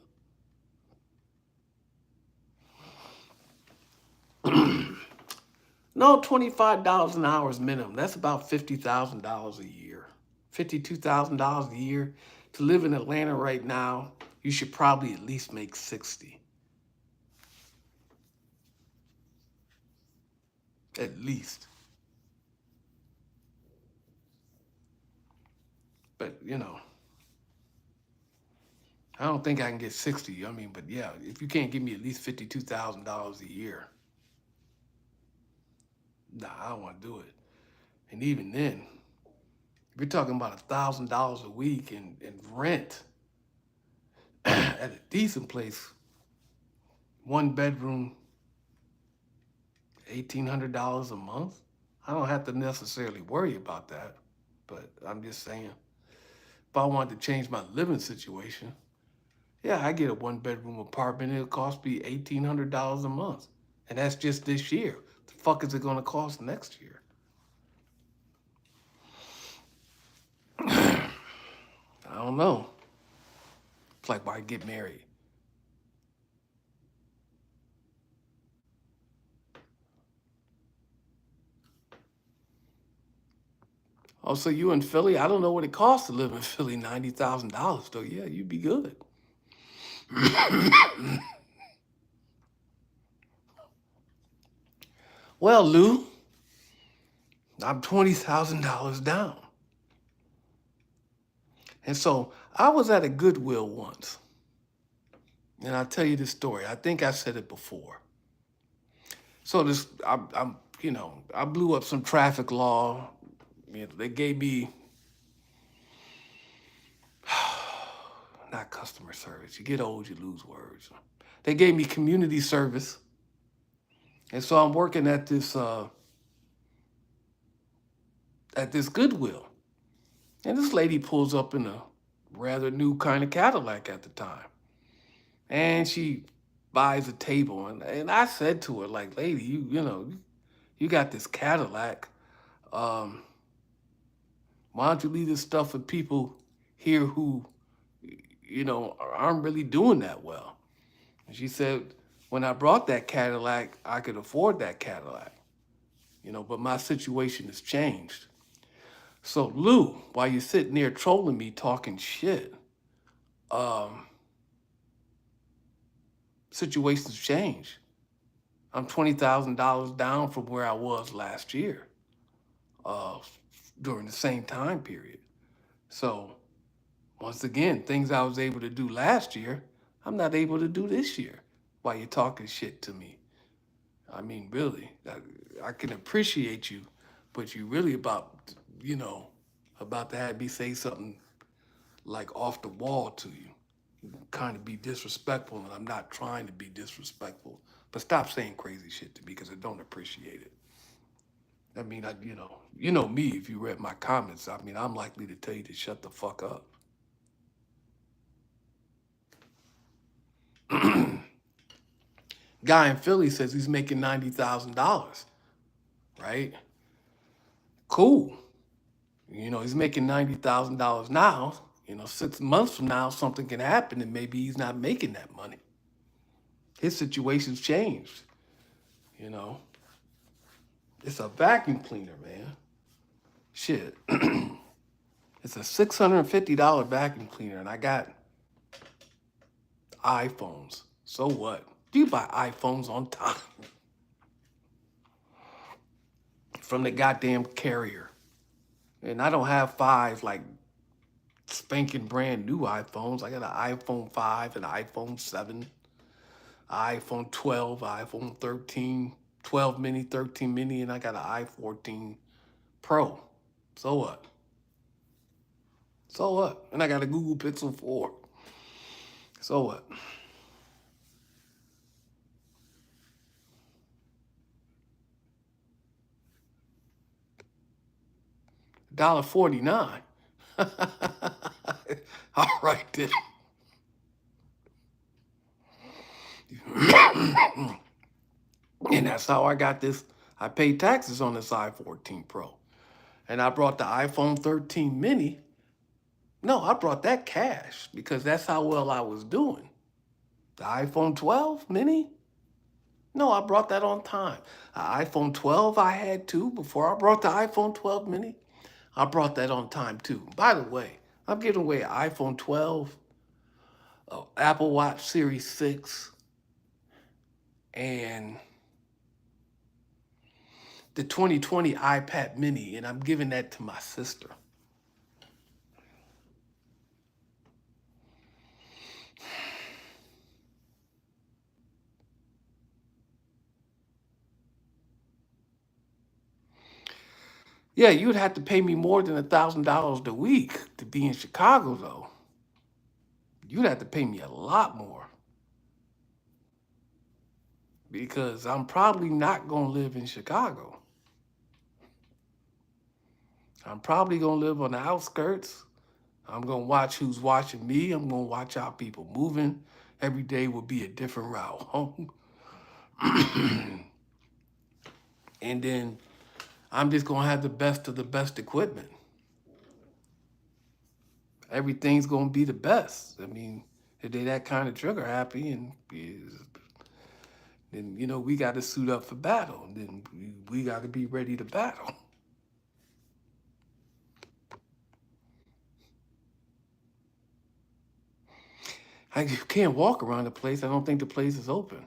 [SPEAKER 1] No, $25 an hour is minimum. That's about $50,000 a year. $52,000 a year. To live in Atlanta right now, you should probably at least make 60. At least. But, I don't think I can get 60. I mean, but yeah, if you can't give me at least $52,000 a year, nah, I don't want to do it. And even then, if you're talking about $1,000 a week in rent at a decent place, 1 bedroom, $1,800 a month, I don't have to necessarily worry about that. But I'm just saying, if I wanted to change my living situation, yeah, I get a 1 bedroom apartment. It'll cost me $1,800 a month. And that's just this year. The fuck is it going to cost next year? I don't know. It's like, why get married? Oh, so you in Philly? I don't know what it costs to live in Philly. $90,000 though. Yeah, you'd be good. Well, Lou, I'm $20,000 down. And so I was at a Goodwill once. And I'll tell you this story. I think I said it before. So I blew up some traffic law. They gave me not customer service. You get old, you lose words. They gave me community service, and so I'm working at this Goodwill, and this lady pulls up in a rather new kind of Cadillac at the time, and she buys a table, and I said to her like, lady, you got this Cadillac. Um, why don't you leave this stuff with people here who aren't really doing that well? And she said, when I brought that Cadillac, I could afford that Cadillac, but my situation has changed. So, Lou, while you're sitting there trolling me, talking shit, um, situations change. I'm $20,000 down from where I was last year uh, during the same time period. So, once again, things I was able to do last year, I'm not able to do this year while you're talking shit to me. I mean, really, I can appreciate you, but you really you know, about to have me say something like off the wall to you, kind of be disrespectful, and I'm not trying to be disrespectful, but stop saying crazy shit to me because I don't appreciate it. I mean, you know me. If you read my comments, I mean, I'm likely to tell you to shut the fuck up. Guy in Philly says he's making $90,000, right? Cool. He's making $90,000 now. 6 months from now, something can happen and maybe he's not making that money. His situation's changed. You know, it's a vacuum cleaner, man. Shit. It's a $650 vacuum cleaner, and I got iPhones. So what? Do you buy iPhones on time from the goddamn carrier? And I don't have five like spanking brand new iPhones. I got an iPhone 5, an iPhone 7, iPhone 12, iPhone 13, 12 mini, 13 mini, and I got an i14 Pro. So what? So what? And I got a Google Pixel 4. So what? $1.49. All right then. And that's how I got this. I paid taxes on this i14 Pro. And I brought the iPhone 13 mini. No, I brought that cash because that's how well I was doing. The iPhone 12 mini? No, I brought that on time. The iPhone 12 I had too before I brought the iPhone 12 mini. I brought that on time too. By the way, I'm giving away an iPhone 12, Apple Watch Series 6, and the 2020 iPad mini, and I'm giving that to my sister. Yeah, you'd have to pay me more than $1,000 a week to be in Chicago, though. You'd have to pay me a lot more because I'm probably not going to live in Chicago. I'm probably going to live on the outskirts. I'm going to watch who's watching me. I'm going to watch how people moving. Every day will be a different route home. And then I'm just going to have the best of the best equipment. Everything's going to be the best. I mean, if they that kind of trigger happy, and then we got to suit up for battle. And then we got to be ready to battle. You can't walk around the place. I don't think the place is open.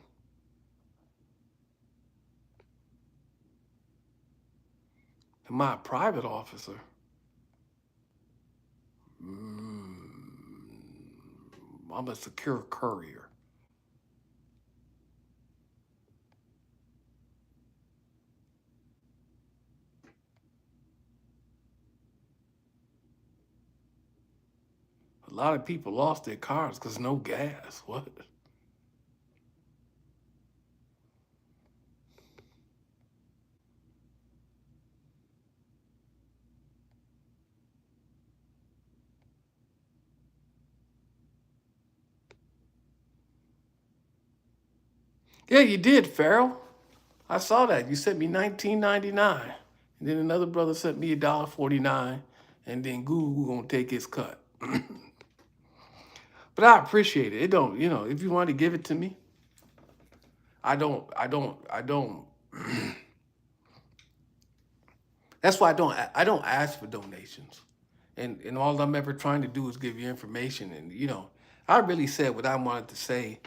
[SPEAKER 1] Am I a private officer? I'm a secure courier. A lot of people lost their cars because no gas. What? Yeah, you did, Farrell. I saw that. You sent me $19.99. And then another brother sent me $1.49. And then Google gonna take his cut. But I appreciate it. It don't, if you want to give it to me, I don't. That's why I don't ask for donations. And all I'm ever trying to do is give you information. And I really said what I wanted to say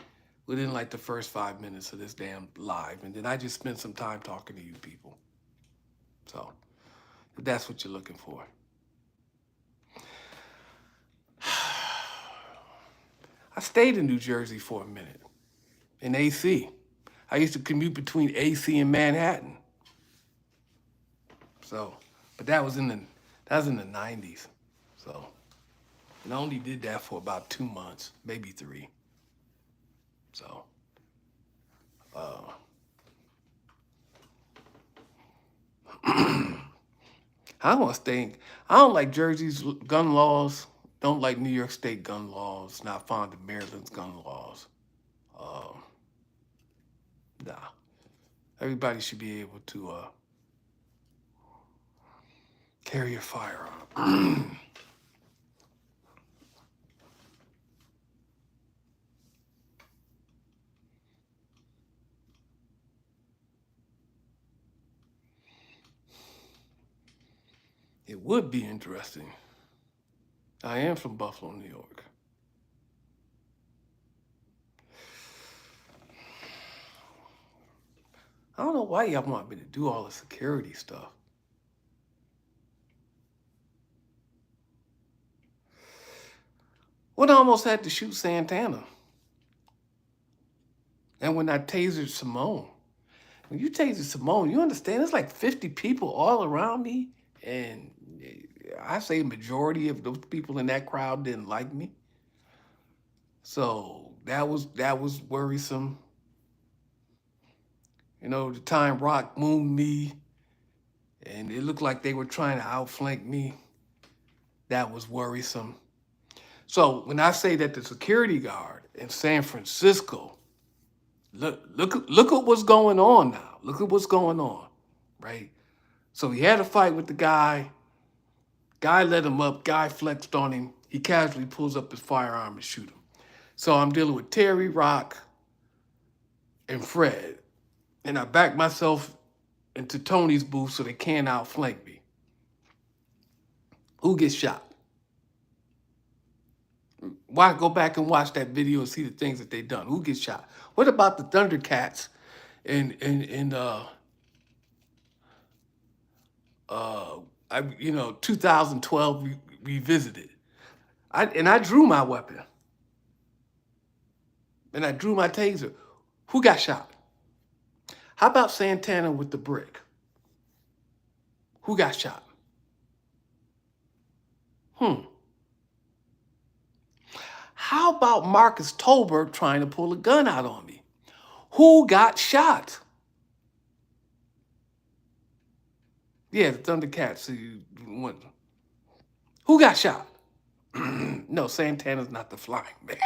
[SPEAKER 1] within like the first 5 minutes of this damn live. And then I just spent some time talking to you people. So if that's what you're looking for. I stayed in New Jersey for a minute in AC. I used to commute between AC and Manhattan. So, but that was in the 90s. So, and I only did that for about 2 months, maybe 3. So, I don't think I don't like Jersey's gun laws. Don't like New York State gun laws. Not fond of Maryland's gun laws. Um, nah, everybody should be able to carry a firearm. It would be interesting. I am from Buffalo, New York. I don't know why y'all want me to do all the security stuff. Well, I almost had to shoot Santana. And when I tasered Simone, when you tasered Simone, you understand there's like 50 people all around me. And I say majority of those people in that crowd didn't like me. So that was worrisome. The time Rock mooned me and it looked like they were trying to outflank me. That was worrisome. So when I say that the security guard in San Francisco, look at what's going on now. Look at what's going on, right? So he had a fight with the guy. Guy let him up. Guy flexed on him. He casually pulls up his firearm and shoot him. So I'm dealing with Terry, Rock, and Fred. And I back myself into Tony's booth so they can't outflank me. Who gets shot? Why go back and watch that video and see the things that they done? Who gets shot? What about the Thundercats in 2012 revisited? I drew my weapon. And I drew my taser. Who got shot? How about Santana with the brick? Who got shot? How about Marcus Tolbert trying to pull a gun out on me? Who got shot? Yeah, the Thundercats. Who got shot? No, Santana's not the flying man.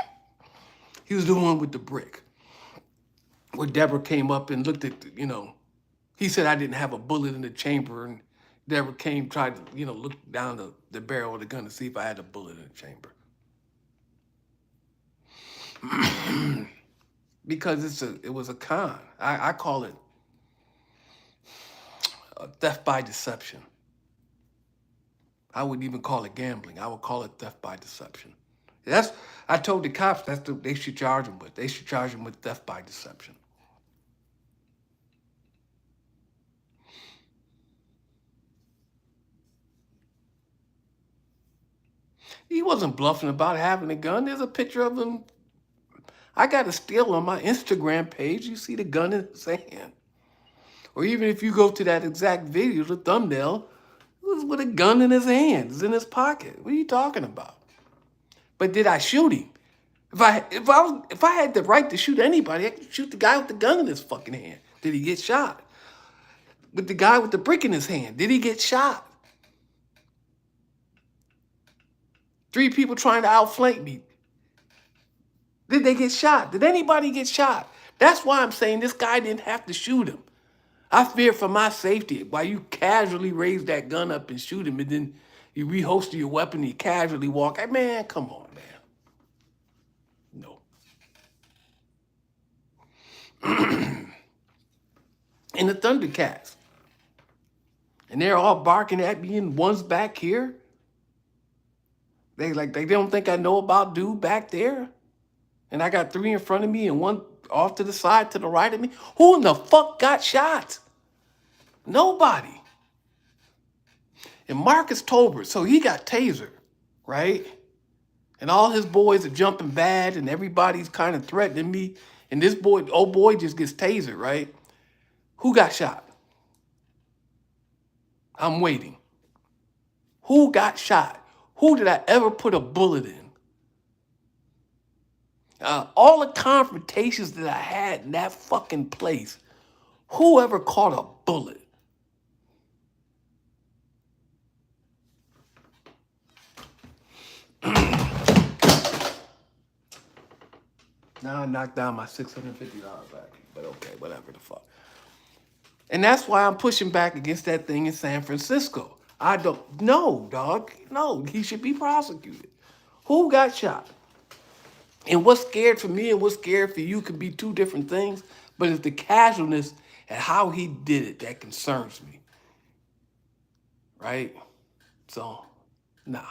[SPEAKER 1] He was the one with the brick. Where Deborah came up and looked at, he said I didn't have a bullet in the chamber, and Deborah tried to, look down the barrel of the gun to see if I had a bullet in the chamber. Because it was a con. I call it theft by deception. I wouldn't even call it gambling. I would call it theft by deception. That's I told the cops that's what they should charge him with. They should charge him with theft by deception. He wasn't bluffing about having a gun. There's a picture of him. I got a still on my Instagram page. You see the gun in his hand. Or even if you go to that exact video, the thumbnail, it was with a gun in his hand. It's in his pocket. What are you talking about? But did I shoot him? If I had the right to shoot anybody, I could shoot the guy with the gun in his fucking hand. Did he get shot? With the guy with the brick in his hand, did he get shot? 3 people trying to outflank me. Did they get shot? Did anybody get shot? That's why I'm saying this guy didn't have to shoot him. I fear for my safety. Why you casually raise that gun up and shoot him, and then you reholster your weapon and you casually walk. Hey, man, come on, man. No. And the Thundercats. And they're all barking at me, and one's back here. They don't think I know about dude back there. And I got 3 in front of me and 1 off to the side to the right of me. Who in the fuck got shot? Nobody. And Marcus Tolbert, so he got tasered, right? And all his boys are jumping bad and everybody's kind of threatening me. And this boy, old boy, just gets tasered, right? Who got shot? I'm waiting. Who got shot? Who did I ever put a bullet in? All the confrontations that I had in that fucking place, who ever caught a bullet? Now I knocked down my $650 back, but okay, whatever the fuck. And that's why I'm pushing back against that thing in San Francisco. I don't know, dog. No, he should be prosecuted. Who got shot? And what's scared for me and what's scared for you could be 2 different things, but it's the casualness and how he did it that concerns me. Right? So, nah.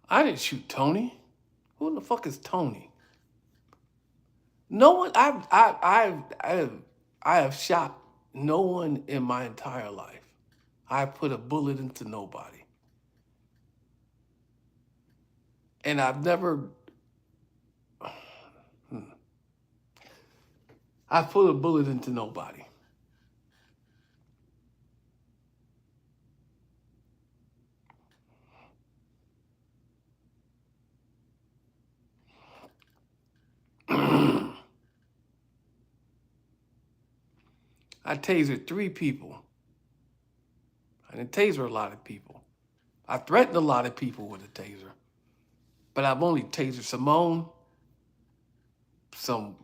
[SPEAKER 1] I didn't shoot Tony. Who the fuck is Tony? No one. I have shot no one in my entire life. I put a bullet into nobody, and I've never. I've put a bullet into nobody. I tasered 3 people. I didn't taser a lot of people. I threatened a lot of people with a taser. But I've only tasered Simone, some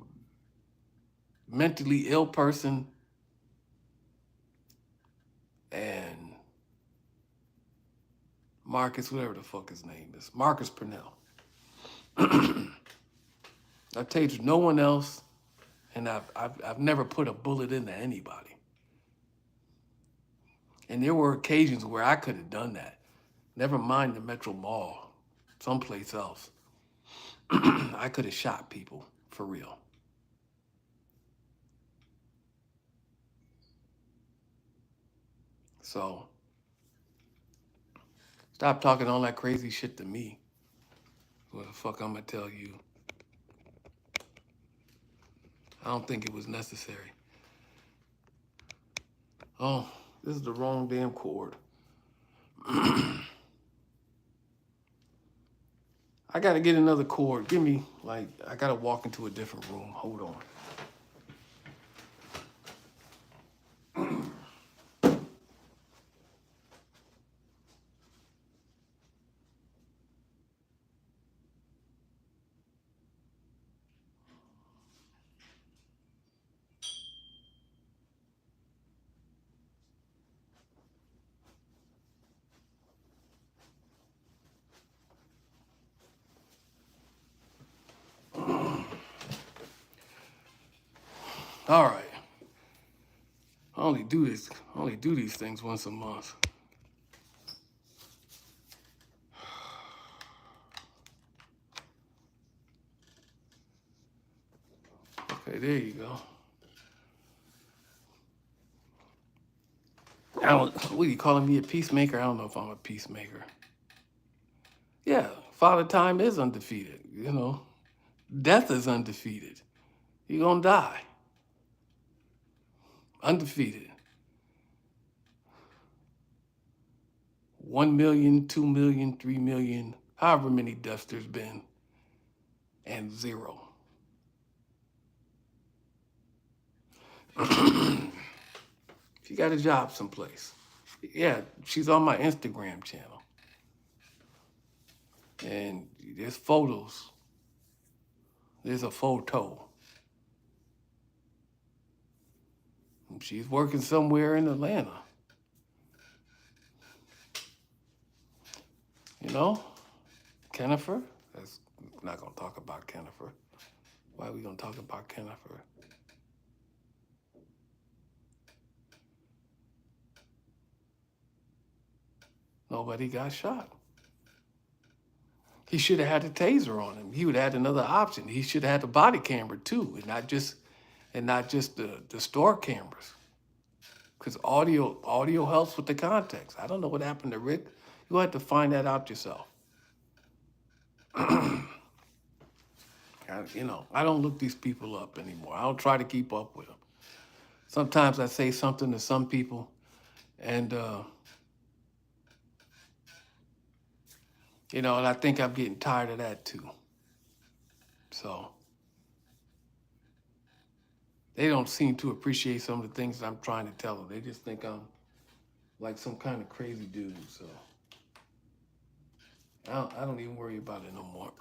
[SPEAKER 1] mentally ill person, and Marcus, whatever the fuck his name is, Marcus Purnell. I've tasered no one else, and I've never put a bullet into anybody. And there were occasions where I could have done that. Never mind the Metro Mall, someplace else. I could have shot people, for real. So, stop talking all that crazy shit to me. What the fuck I'm gonna tell you? I don't think it was necessary. Oh, this is the wrong damn cord. I gotta get another cord. Give me, I gotta walk into a different room. Hold on. All right. I only do these things once a month. Okay, there you go. What are you calling me, a peacemaker? I don't know if I'm a peacemaker. Yeah, Father Time is undefeated. Death is undefeated. You're gonna die. Undefeated. 1 million, 2 million, 3 million, however many deaths there's been, and zero. She got a job someplace. Yeah, she's on my Instagram channel. And there's photos. There's a photo. She's working somewhere in Atlanta. Kennifer? That's not going to talk about Kennifer. Why are we going to talk about Kennifer? Nobody got shot. He should have had a taser on him. He would have had another option. He should have had a body camera too, and not just the store cameras. Because audio helps with the context. I don't know what happened to Rick. You have to find that out yourself. I don't look these people up anymore. I don't try to keep up with them. Sometimes I say something to some people, and and I think I'm getting tired of that too. So they don't seem to appreciate some of the things that I'm trying to tell them. They just think I'm like some kind of crazy dude. So I don't even worry about it no more.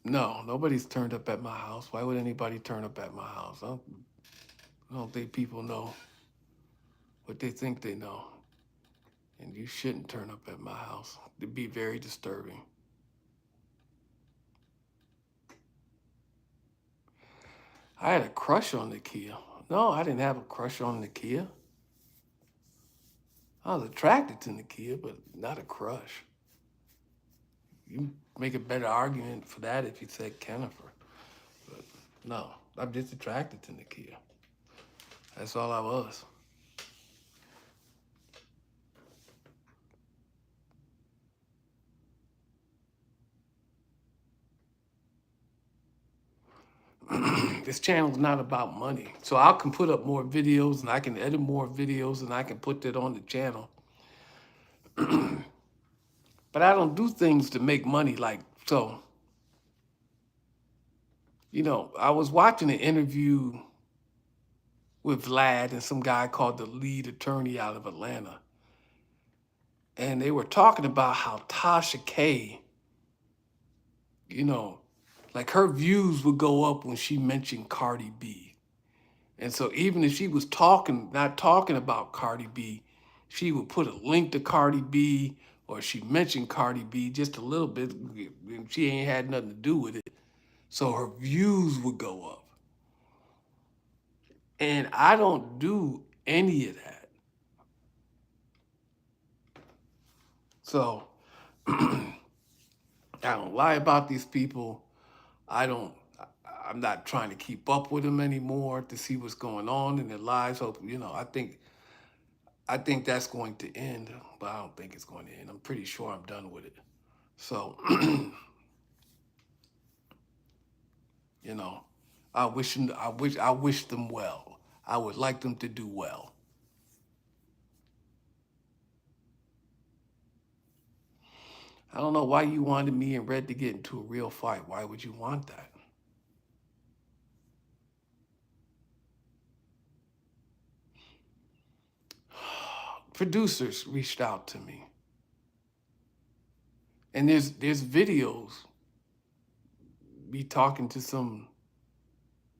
[SPEAKER 1] No, nobody's turned up at my house. Why would anybody turn up at my house? I don't think people know what they think they know. And you shouldn't turn up at my house. It'd be very disturbing. I had a crush on Nakia. No, I didn't have a crush on Nakia. I was attracted to Nakia, but not a crush. You make a better argument for that if you said Kennifer. But no, I'm just attracted to Nakia. That's all I was. This channel is not about money. So I can put up more videos and I can edit more videos and I can put that on the channel. But I don't do things to make money so. I was watching an interview with Vlad and some guy called the lead attorney out of Atlanta. And they were talking about how Tasha K, like her views would go up when she mentioned Cardi B. And so even if she was not talking about Cardi B, she would put a link to Cardi B or she mentioned Cardi B just a little bit. And she ain't had nothing to do with it. So her views would go up. And I don't do any of that. So I don't lie about these people. I'm not trying to keep up with them anymore to see what's going on in their lives. Hope, I think that's going to end, but I don't think it's going to end. I'm pretty sure I'm done with it. So, I wish them well. I would like them to do well. I don't know why you wanted me and Red to get into a real fight. Why would you want that? Producers reached out to me. And there's videos me talking to some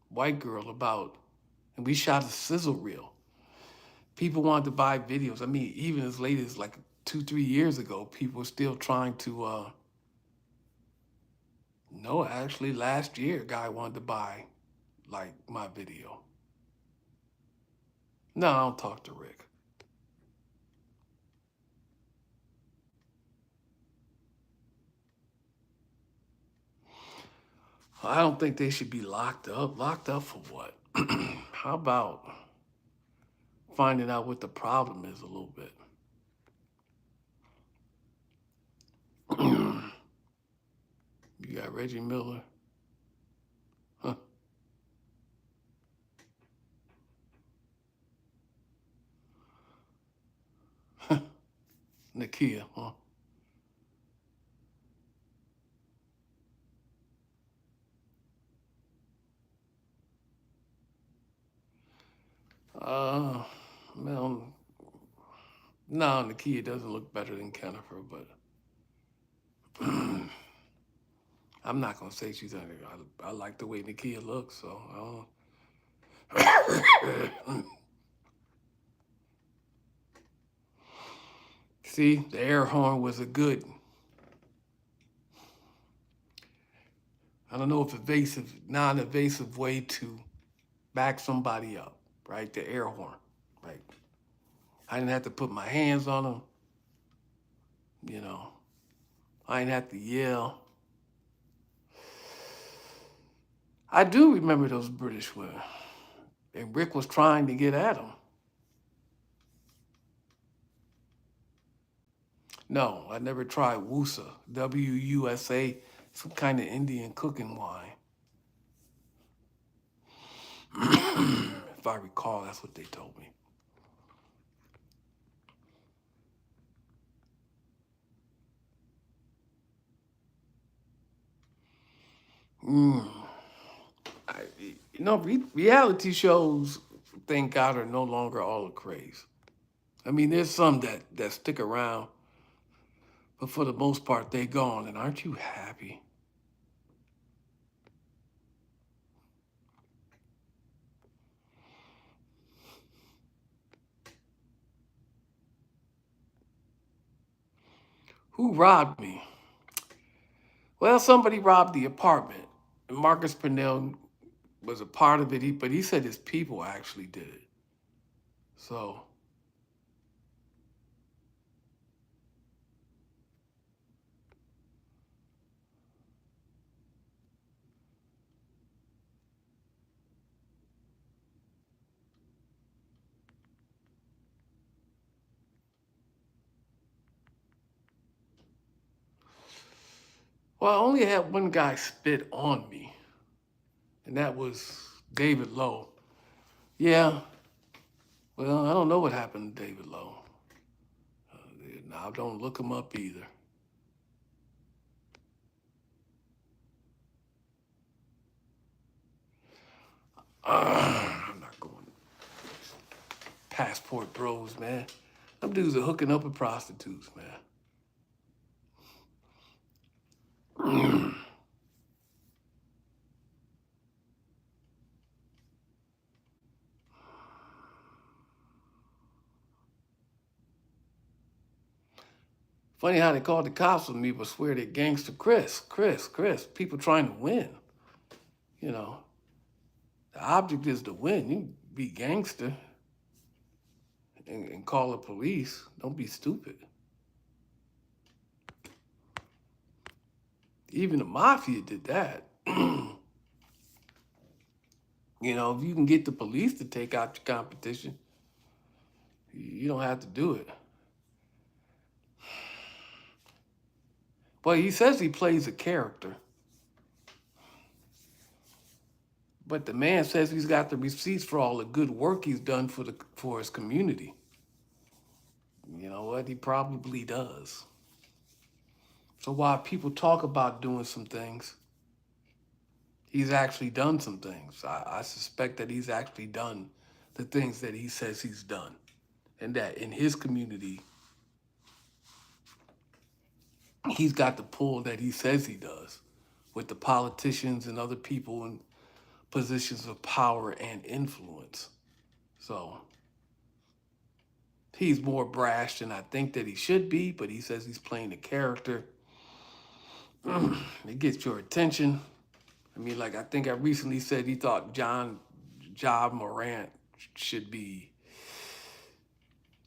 [SPEAKER 1] white girl and we shot a sizzle reel. People wanted to buy videos. I mean, even as late as like 2-3 years ago, people were still trying to No, actually, last year, a guy wanted to buy like my video. No, I don't talk to Rick. I don't think they should be locked up. Locked up for what? How about finding out what the problem is a little bit? You got Reggie Miller. Huh. Nakia, huh? Uh, well, no, Nakia doesn't look better than Kennifer, but I'm not gonna say she's under. I like the way Nakia looks, so I don't. See, the air horn was a good. I don't know if evasive, non-evasive way to back somebody up, right? The air horn, right? I didn't have to put my hands on them, you know. I didn't have to yell. I do remember those British women, and Rick was trying to get at them. No, I never tried Wusa, WUSA, some kind of Indian cooking wine. If I recall, that's what they told me. Mm. I, reality shows, thank God, are no longer all the craze. I mean, there's some that stick around, but for the most part, they're gone. And aren't you happy? Who robbed me? Well, somebody robbed the apartment. And Marcus Purnell was a part of it, but he said his people actually did it. So, well, I only had one guy spit on me, and that was David Lowe. Yeah, well, I don't know what happened to David Lowe. Now, don't look him up either. I'm not going. Passport bros, man. Them dudes are hooking up with prostitutes, man. Funny how they called the cops on me, but swear they're gangster Chris. People trying to win. You know, the object is to win. You be gangster and call the police. Don't be stupid. Even the mafia did that. You know, if you can get the police to take out your competition, you don't have to do it. But he says he plays a character. But the man says he's got the receipts for all the good work he's done for his community. You know what? He probably does. So while people talk about doing some things, he's actually done some things. I suspect that he's actually done the things that he says he's done. And that in his community, he's got the pull that he says he does with the politicians and other people in positions of power and influence. So he's more brash than I think that he should be, but he says he's playing a character. It gets your attention. I mean, like I think I recently said he thought Ja Morant should be.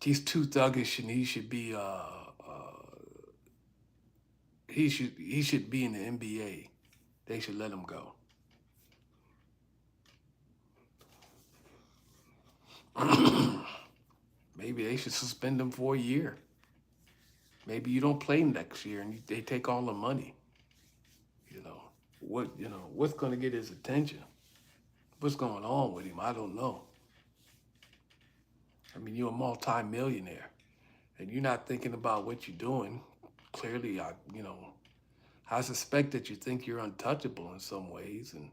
[SPEAKER 1] He's too thuggish, and he should be. He should be in the NBA. They should let him go. Maybe they should suspend him for a year. Maybe you don't play next year, and they take all the money. You know what? You know what's going to get his attention. What's going on with him? I don't know. I mean, you're a multi-millionaire, and you're not thinking about what you're doing. Clearly, I suspect that you think you're untouchable in some ways, and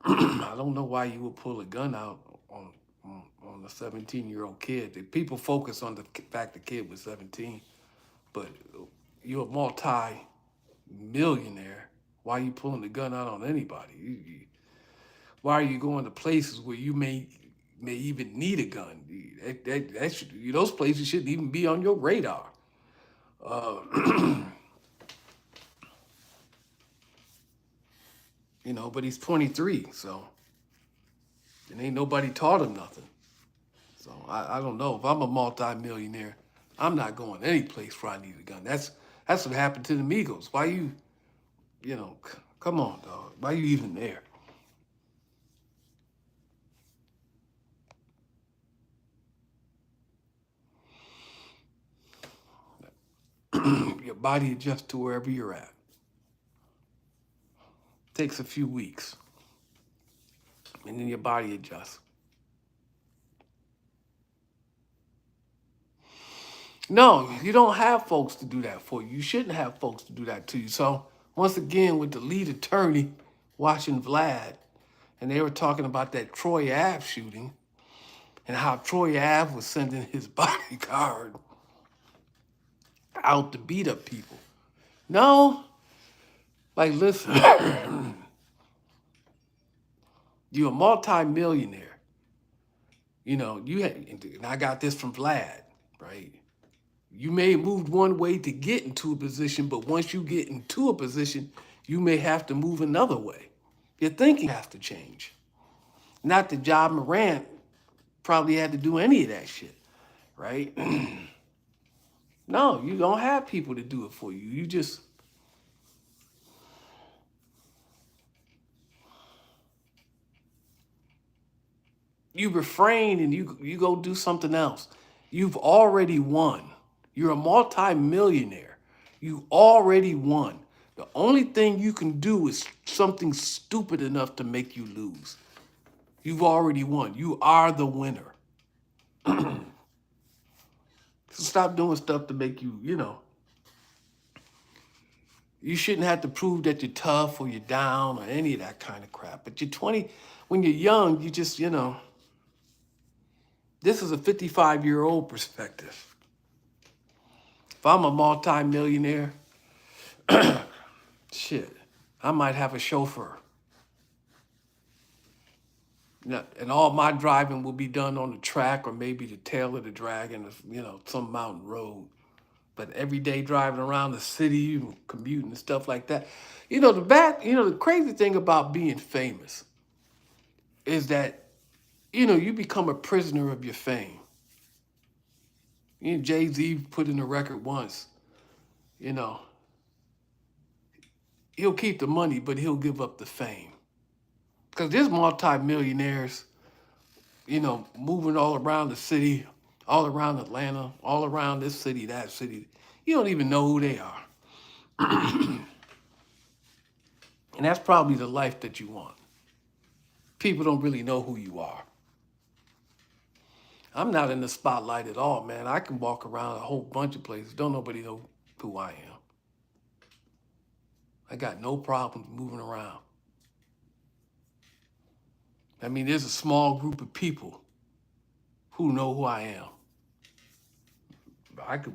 [SPEAKER 1] I don't know why you would pull a gun out on a 17-year-old kid. The people focus on the fact the kid was 17, but you're a multi-millionaire. Why are you pulling the gun out on anybody? Why are you going to places where you may even need a gun? Those places shouldn't even be on your radar. Uh, but he's 23, so and ain't nobody taught him nothing. So I don't know. If I'm a multi-millionaire, I'm not going any place where I need a gun. That's what happened to the Migos. Why come on, dog. Why you even there? Your body adjusts to wherever you're at. Takes a few weeks. And then your body adjusts. No, you don't have folks to do that for you. You shouldn't have folks to do that to you. So once again, with the lead attorney watching Vlad, and they were talking about that Troy Ave shooting and how Troy Ave was sending his bodyguard out to beat up people. No, like listen, you're a multi-millionaire. And I got this from Vlad, right? You may have moved one way to get into a position, but once you get into a position, you may have to move another way. Your thinking has to change. Not that Ja Morant probably had to do any of that shit, right? No, you don't have people to do it for you. You refrain and you go do something else. You've already won. You're a multi-millionaire. You already won. The only thing you can do is something stupid enough to make you lose. You've already won. You are the winner. So stop doing stuff to make you shouldn't have to prove that you're tough or you're down or any of that kind of crap. But you're 20, when you're young, you just, this is a 55-year-old perspective. If I'm a multi-millionaire, shit, I might have a chauffeur. And all my driving will be done on the track or maybe the tail of the dragon, some mountain road. But every day driving around the city, commuting and stuff like that. The crazy thing about being famous is that, you become a prisoner of your fame. Jay-Z put in a record once, he'll keep the money, but he'll give up the fame. Because there's multi-millionaires, moving all around the city, all around Atlanta, all around this city, that city. You don't even know who they are. And that's probably the life that you want. People don't really know who you are. I'm not in the spotlight at all, man. I can walk around a whole bunch of places. Don't nobody know who I am. I got no problem moving around. I mean, there's a small group of people who know who I am. I could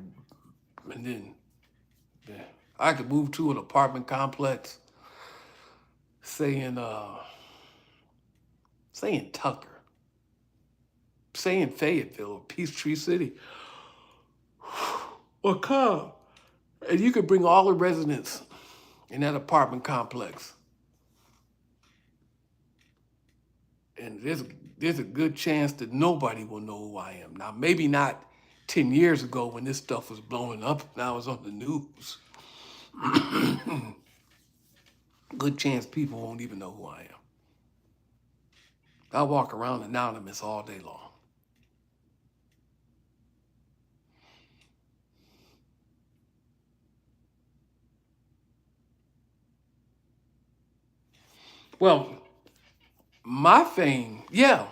[SPEAKER 1] move to an apartment complex, saying Tucker, saying Fayetteville or Peachtree City, or Cobb, and you could bring all the residents in that apartment complex. And there's a good chance that nobody will know who I am. Now, maybe not 10 years ago when this stuff was blowing up and I was on the news. Good chance people won't even know who I am. I walk around anonymous all day long. Well, my fame, yeah,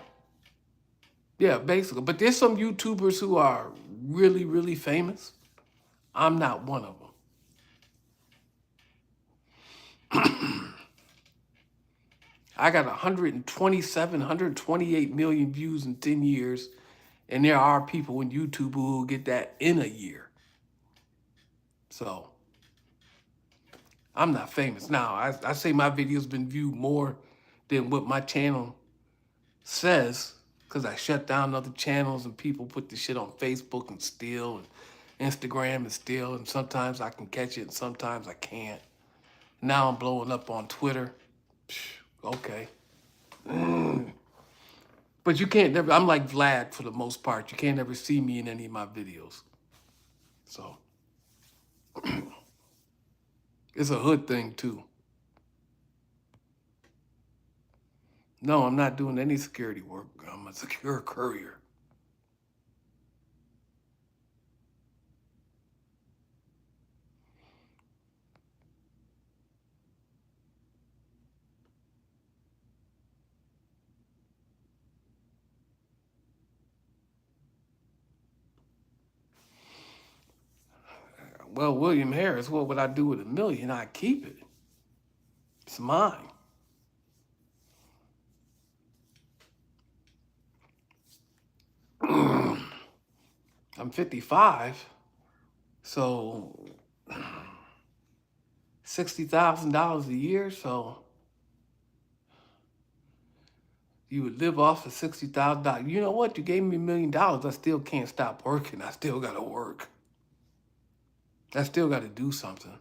[SPEAKER 1] basically. But there's some YouTubers who are really, really famous. I'm not one of them. I got 127, 128 million views in 10 years. And there are people in YouTube who will get that in a year. So I'm not famous. Now, I say my video's been viewed more than what my channel says, because I shut down other channels and people put the shit on Facebook and steal, and Instagram and steal, and sometimes I can catch it and sometimes I can't. Now I'm blowing up on Twitter. Okay. But you can't never, I'm like Vlad for the most part. You can't ever see me in any of my videos. So it's a hood thing too. No, I'm not doing any security work. I'm a secure courier. Well, William Harris, what would I do with $1 million? I'd keep it. It's mine. I'm 55, so $60,000 a year. So you would live off of $60,000. You know what? You gave me $1 million. I still can't stop working. I still got to work. I still got to do something.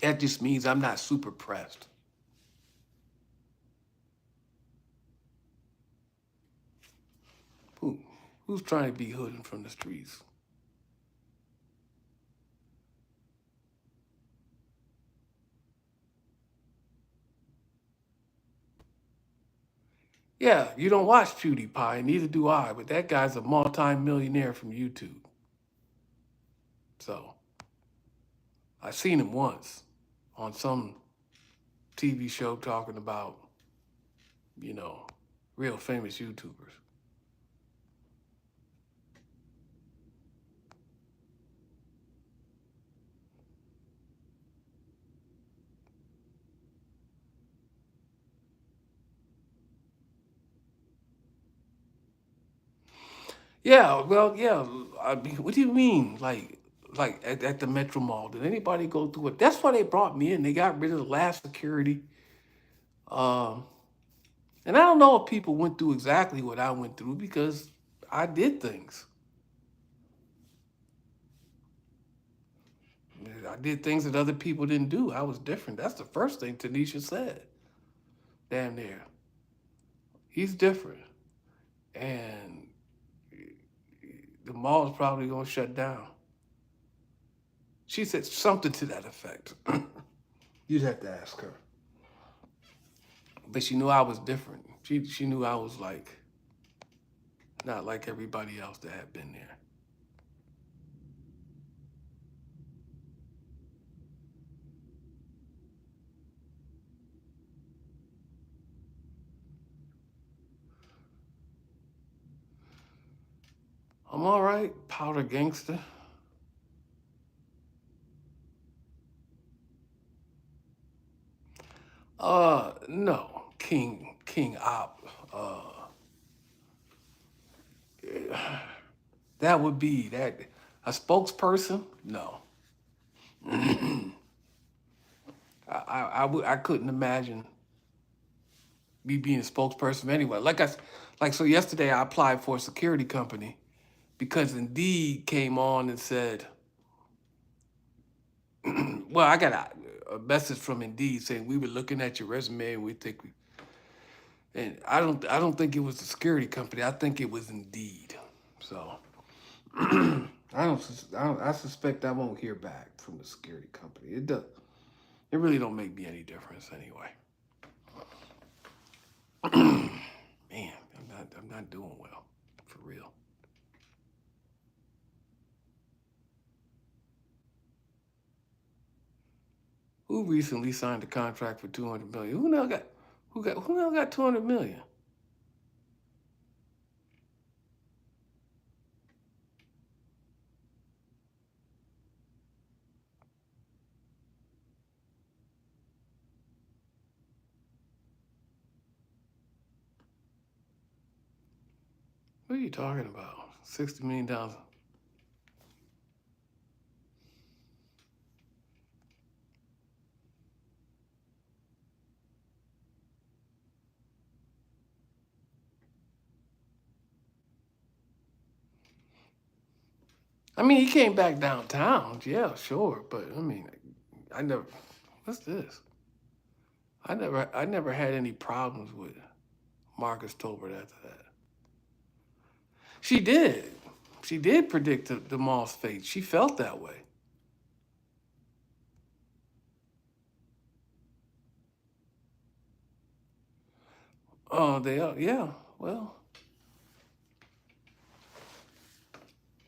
[SPEAKER 1] That just means I'm not super pressed. Who's trying to be hooded from the streets? Yeah, you don't watch PewDiePie, neither do I, but that guy's a multi-millionaire from YouTube. So I seen him once on some TV show talking about, real famous YouTubers. Yeah, well, yeah. I mean, what do you mean? Like at the Metro Mall? Did anybody go through it? That's why they brought me in. They got rid of the last security. Um, and I don't know if people went through exactly what I went through because I did things. I did things that other people didn't do. I was different. That's the first thing Tanisha said. Damn near. He's different. And the mall is probably going to shut down. She said something to that effect. You'd have to ask her. But she knew I was different. She knew I was not like everybody else that had been there. I'm all right, powder gangster. No, King Op. That would be that a spokesperson? No. I couldn't imagine me being a spokesperson anyway. So yesterday I applied for a security company because Indeed came on and said, well, I got a message from Indeed saying we were looking at your resume and we think we, and I don't think it was the security company. I think it was Indeed. So I suspect I won't hear back from the security company. It does. It really don't make me any difference anyway. Man, I'm not doing well, for real. Who recently signed a contract for 200 million? Who now got 200 million? What are you talking about? $60 million. I mean, he came back downtown. Yeah, sure. But I mean, I never, what's this? I never had any problems with Marcus Tolbert after that. She did. She did predict the mall's fate. She felt that way. Oh, they are. Yeah. Well,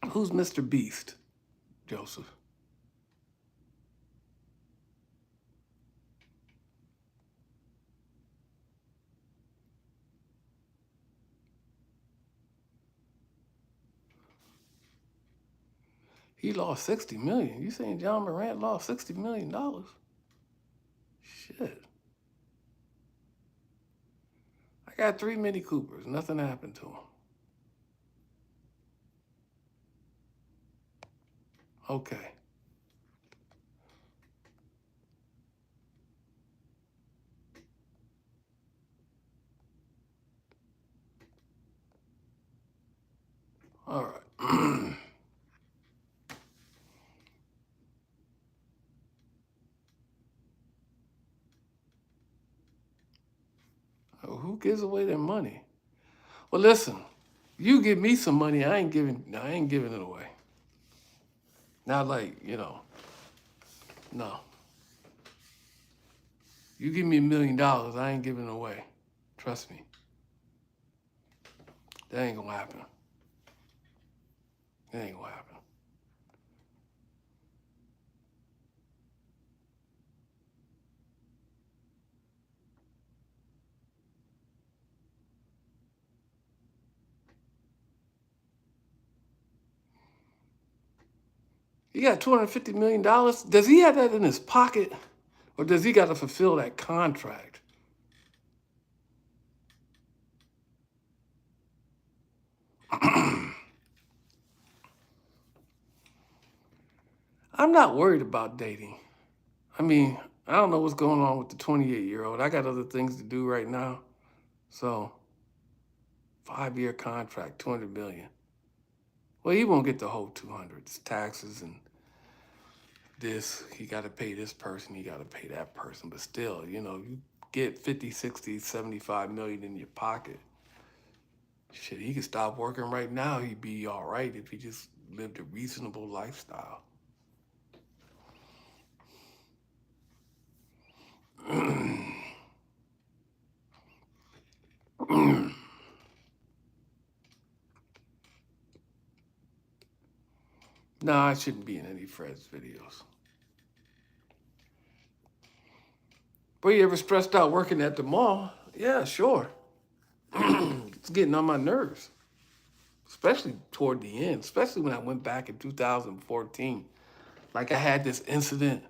[SPEAKER 1] who's Mr. Beast, Joseph? He lost 60 million. You saying John Morant lost $60 million? Shit. I got 3 Mini Coopers. Nothing happened to him. Okay. All right. Who gives away their money? Well, listen. You give me some money, I ain't giving it away. Not like, no. You give me $1 million, I ain't giving it away. Trust me. That ain't gonna happen. That ain't gonna happen. He got $250 million. Does he have that in his pocket? Or does he got to fulfill that contract? I'm not worried about dating. I mean, I don't know what's going on with the 28-year-old. I got other things to do right now. So, 5-year contract, 200 million. Well, he won't get the whole 200. It's taxes and this. He got to pay this person. He got to pay that person. But still, you get 50, 60, 75 million in your pocket. Shit, he could stop working right now. He'd be all right if he just lived a reasonable lifestyle. No, I shouldn't be in any Fred's videos. But you ever stressed out working at the mall? Yeah, sure. It's getting on my nerves, especially toward the end, especially when I went back in 2014. Like I had this incident,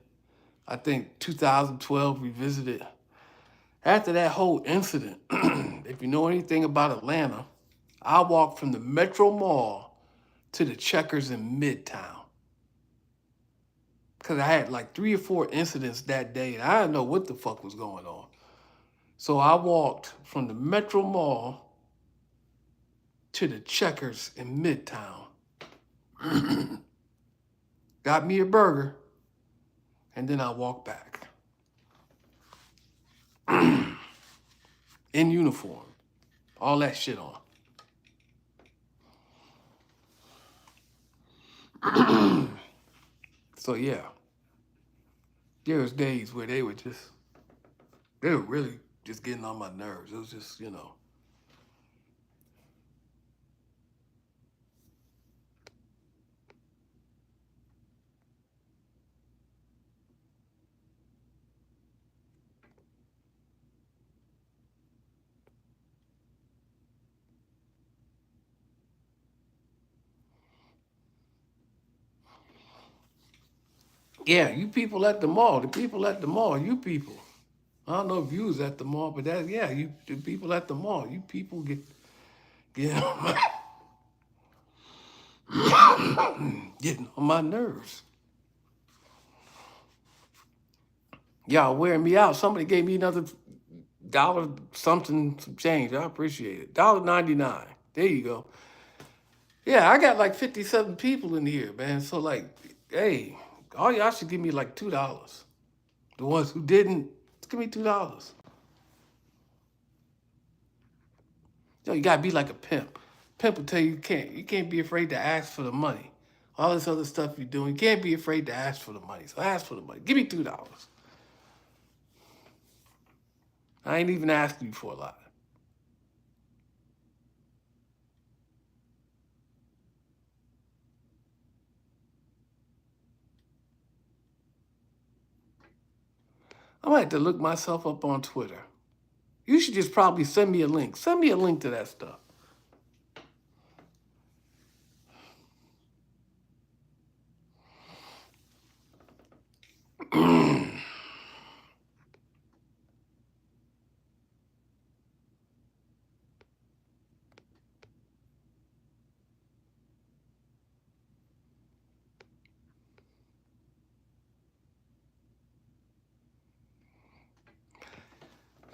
[SPEAKER 1] I think 2012 revisited. After that whole incident, if you know anything about Atlanta, I walked from the Metro Mall to the Checkers in Midtown. Because I had like 3 or 4 incidents that day and I didn't know what the fuck was going on. So I walked from the Metro Mall to the Checkers in Midtown. got me a burger, and then I walked back in uniform, all that shit on. So yeah, there was days where they were really just getting on my nerves. It was just, yeah, you people at the mall, the people at the mall, you people. I don't know if you was at the mall, but yeah, you the people at the mall, you people get getting on my nerves. Y'all wearing me out. Somebody gave me another dollar something some change. I appreciate it. $1.99. There you go. Yeah, I got like 57 people in here, man. So like, hey, all y'all should give me like $2. The ones who didn't, just give me $2. You gotta be like a pimp. Pimp will tell you can't be afraid to ask for the money. All this other stuff you're doing, you can't be afraid to ask for the money. So ask for the money. Give me $2. I ain't even asking you for a lot. I might have to look myself up on Twitter. You should just probably send me a link. Send me a link to that stuff.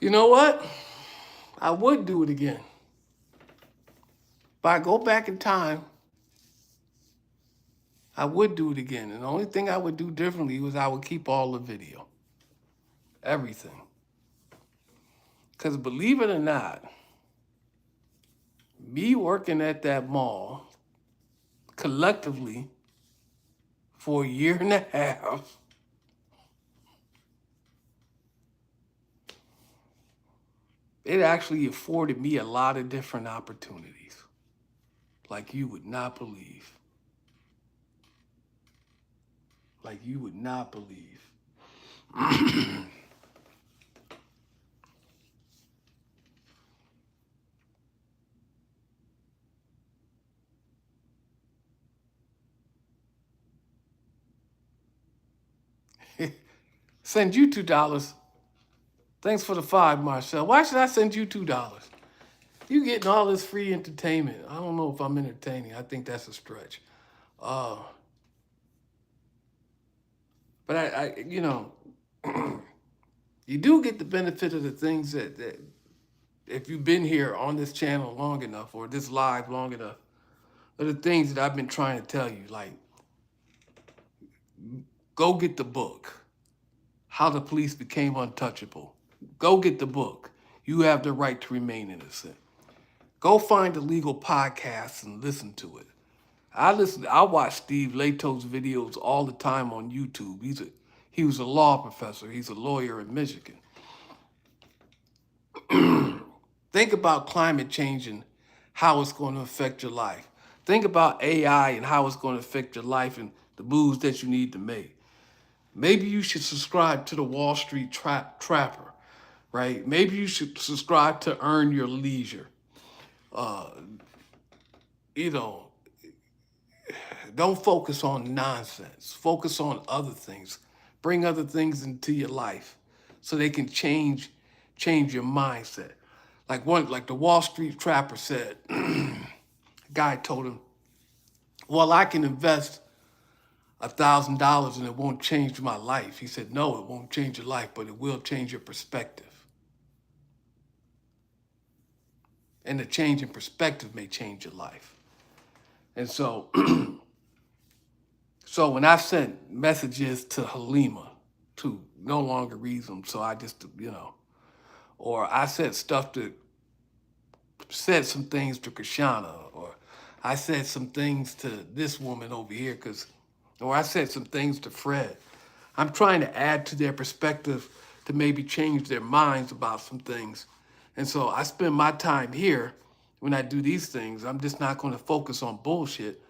[SPEAKER 1] You know what? I would do it again. If I go back in time, I would do it again. And the only thing I would do differently was I would keep all the video. Everything. Because believe it or not, me working at that mall collectively for a year and a half, it actually afforded me a lot of different opportunities. Like you would not believe. Like you would not believe. Send you $2. Thanks for the 5, Marcel. Why should I send you $2? You getting all this free entertainment. I don't know if I'm entertaining. I think that's a stretch. Uh, but you do get the benefit of the things that if you've been here on this channel long enough or this live long enough, are the things that I've been trying to tell you. Like, go get the book, How the Police Became Untouchable. Go get the book. You have the right to remain innocent. Go find a legal podcast and listen to it. I watch Steve Lato's videos all the time on YouTube. He was a law professor. He's a lawyer in Michigan. Think about climate change and how it's going to affect your life. Think about AI and how it's going to affect your life and the moves that you need to make. Maybe you should subscribe to the Wall Street Trapper, right? Maybe you should subscribe to Earn Your Leisure. Uh, you know, don't focus on nonsense. Focus on other things. Bring other things into your life so they can change your mindset. Like the Wall Street Trapper said, guy told him, well, I can invest $1,000 and it won't change my life. He said, no, it won't change your life, but it will change your perspective. And the change in perspective may change your life. And so So when I sent messages to Halima to no longer read them, so I just, or I said stuff to, said some things to Krishana, or I said some things to this woman over here, or I said some things to Fred. I'm trying to add to their perspective to maybe change their minds about some things. And so I spend my time here when I do these things. I'm just not going to focus on bullshit.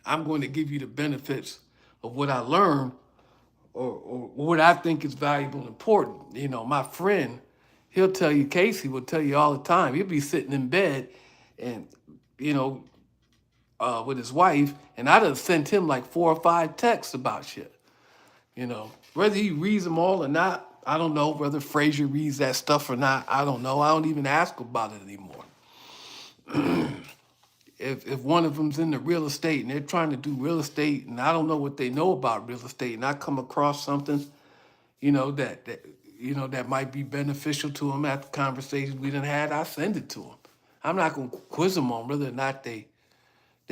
[SPEAKER 1] I'm going to give you the benefits of what I learned, or what I think is valuable and important. My friend, he'll tell you, Casey will tell you all the time, he'll be sitting in bed and, you know, with his wife, and I'd have sent him like 4 or 5 texts about shit. Whether he reads them all or not, I don't know. Whether Frazier reads that stuff or not, I don't know. I don't even ask about it anymore. If one of them's into real estate and they're trying to do real estate, and I don't know what they know about real estate, and I come across something, that might be beneficial to them at the conversation we done had, I send it to them. I'm not gonna quiz them on whether or not they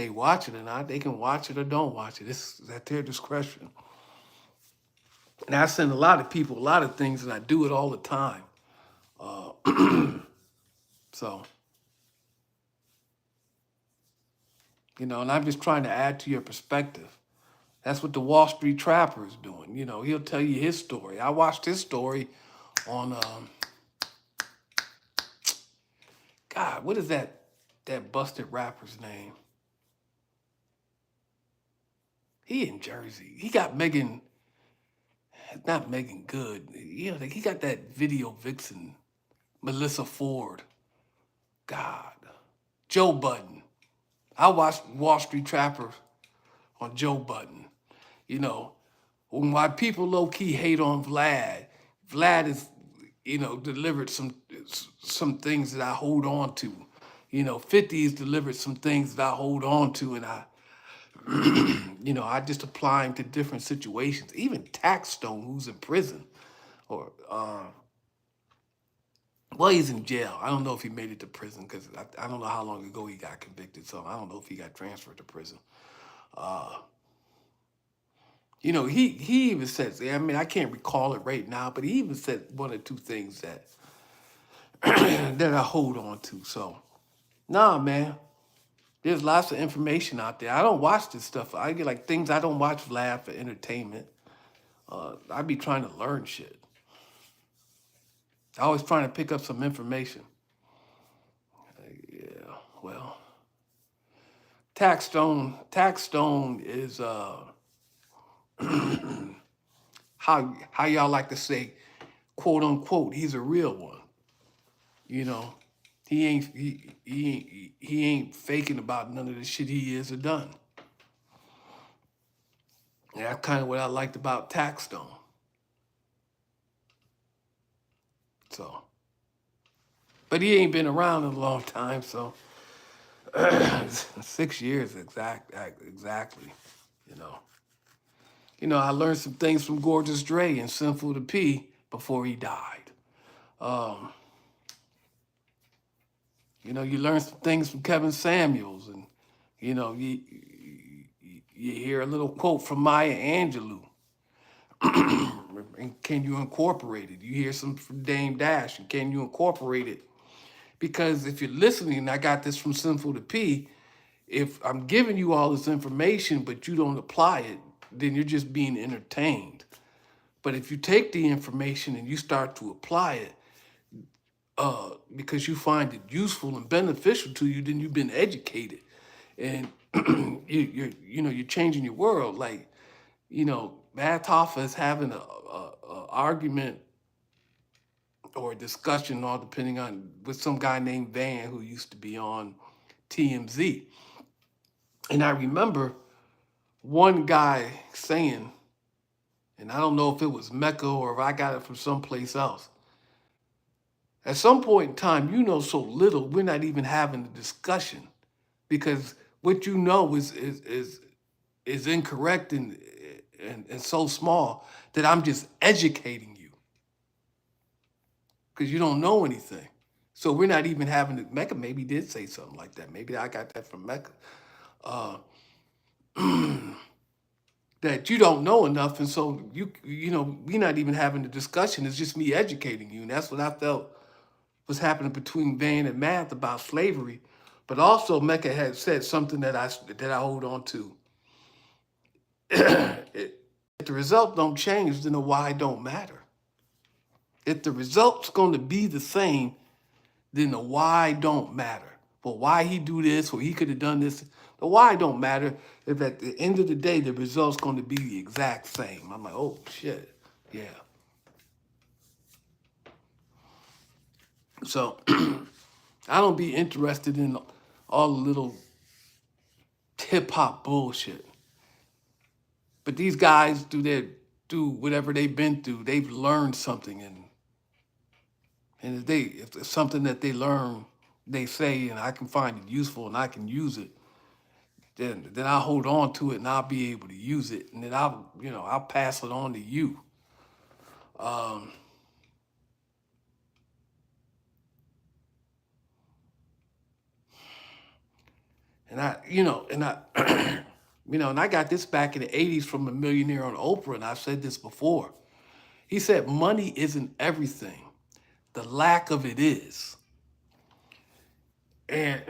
[SPEAKER 1] watch it or not. They can watch it or don't watch it. It's at their discretion. And I send a lot of people a lot of things, and I do it all the time. So, and I'm just trying to add to your perspective. That's what the Wall Street Trapper is doing. He'll tell you his story. I watched his story on, God, what is that busted rapper's name? He in Jersey. He got Megan, not Megan Good. He got that video vixen, Melissa Ford. God. Joe Budden. I watched Wall Street Trapper on Joe Budden. Why people low-key hate on Vlad is, delivered some things that I hold on to. 50 has delivered some things that I hold on to, and I just apply them to different situations. Even Taxstone, who's in prison, or well, he's in jail. I don't know if he made it to prison, because I don't know how long ago he got convicted, so I don't know if he got transferred to prison. He even says, I can't recall it right now, but he even said 1 or 2 things that that I hold on to. So, nah, man, there's lots of information out there. I don't watch this stuff. I get like things I don't watch Vlad for entertainment. I be trying to learn shit. I always trying to pick up some information. Yeah, well, Taxstone is how y'all like to say, quote unquote, he's a real one. He ain't faking about none of the shit he is or done. And that's kind of what I liked about Taxstone. So, but he ain't been around in a long time, so 6 years exactly. I learned some things from Gorgeous Dre and Sinful to P before he died. You learn some things from Kevin Samuels, and you hear a little quote from Maya Angelou. And can you incorporate it? You hear some from Dame Dash, and can you incorporate it? Because if you're listening, and I got this from Sinful to P, if I'm giving you all this information, but you don't apply it, then you're just being entertained. But if you take the information and you start to apply it, because you find it useful and beneficial to you, then you've been educated, and you're changing your world. Like, Matt Hoffa is having a argument or a discussion, all depending on, with some guy named Van who used to be on TMZ. And I remember one guy saying, and I don't know if it was Mecca or if I got it from someplace else. At some point in time, you know so little, we're not even having a discussion, because what you know is incorrect and so small that I'm just educating you, because you don't know anything. So we're not even having Mecca maybe did say something like that. Maybe I got that from Mecca. that you don't know enough, and so we're not even having a discussion. It's just me educating you, and that's what I felt was happening between Van and Math about slavery. But also, Mecca had said something that I hold on to. If the result don't change, then the why don't matter. If the result's going to be the same, then the why don't matter. Well, why he do this, or he could have done this. The why don't matter if at the end of the day the result's going to be the exact same. I'm like, oh shit, yeah. So I don't be interested in all the little hip hop bullshit. But these guys do whatever they've been through. They've learned something, and if it's something that they learn, they say, and I can find it useful and I can use it, then I'll hold on to it and I'll be able to use it, and then I'll pass it on to you. Um, and I you know and I and I got this back in the '80s from a millionaire on Oprah, and I've said this before. He said, "Money isn't everything. The lack of it is." And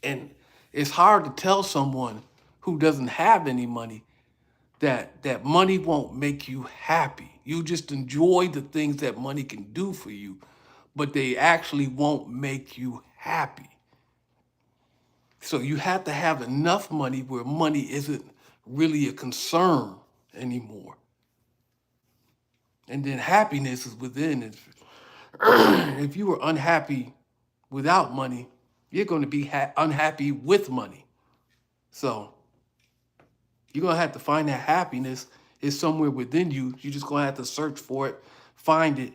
[SPEAKER 1] and it's hard to tell someone who doesn't have any money that money won't make you happy. You just enjoy the things that money can do for you, but they actually won't make you happy. So you have to have enough money where money isn't really a concern anymore. And then happiness is within it. If you were unhappy without money, you're going to be unhappy with money. So you're going to have to find that happiness is somewhere within you. You're just going to have to search for it, find it,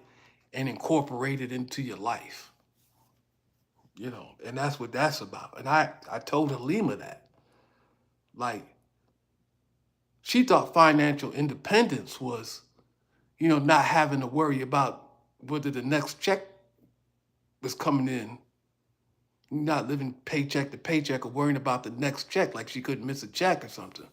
[SPEAKER 1] and incorporate it into your life. And that's what that's about. And I told Halima that. Like, she thought financial independence was, not having to worry about whether the next check was coming in, not living paycheck to paycheck or worrying about the next check, like she couldn't miss a check or something.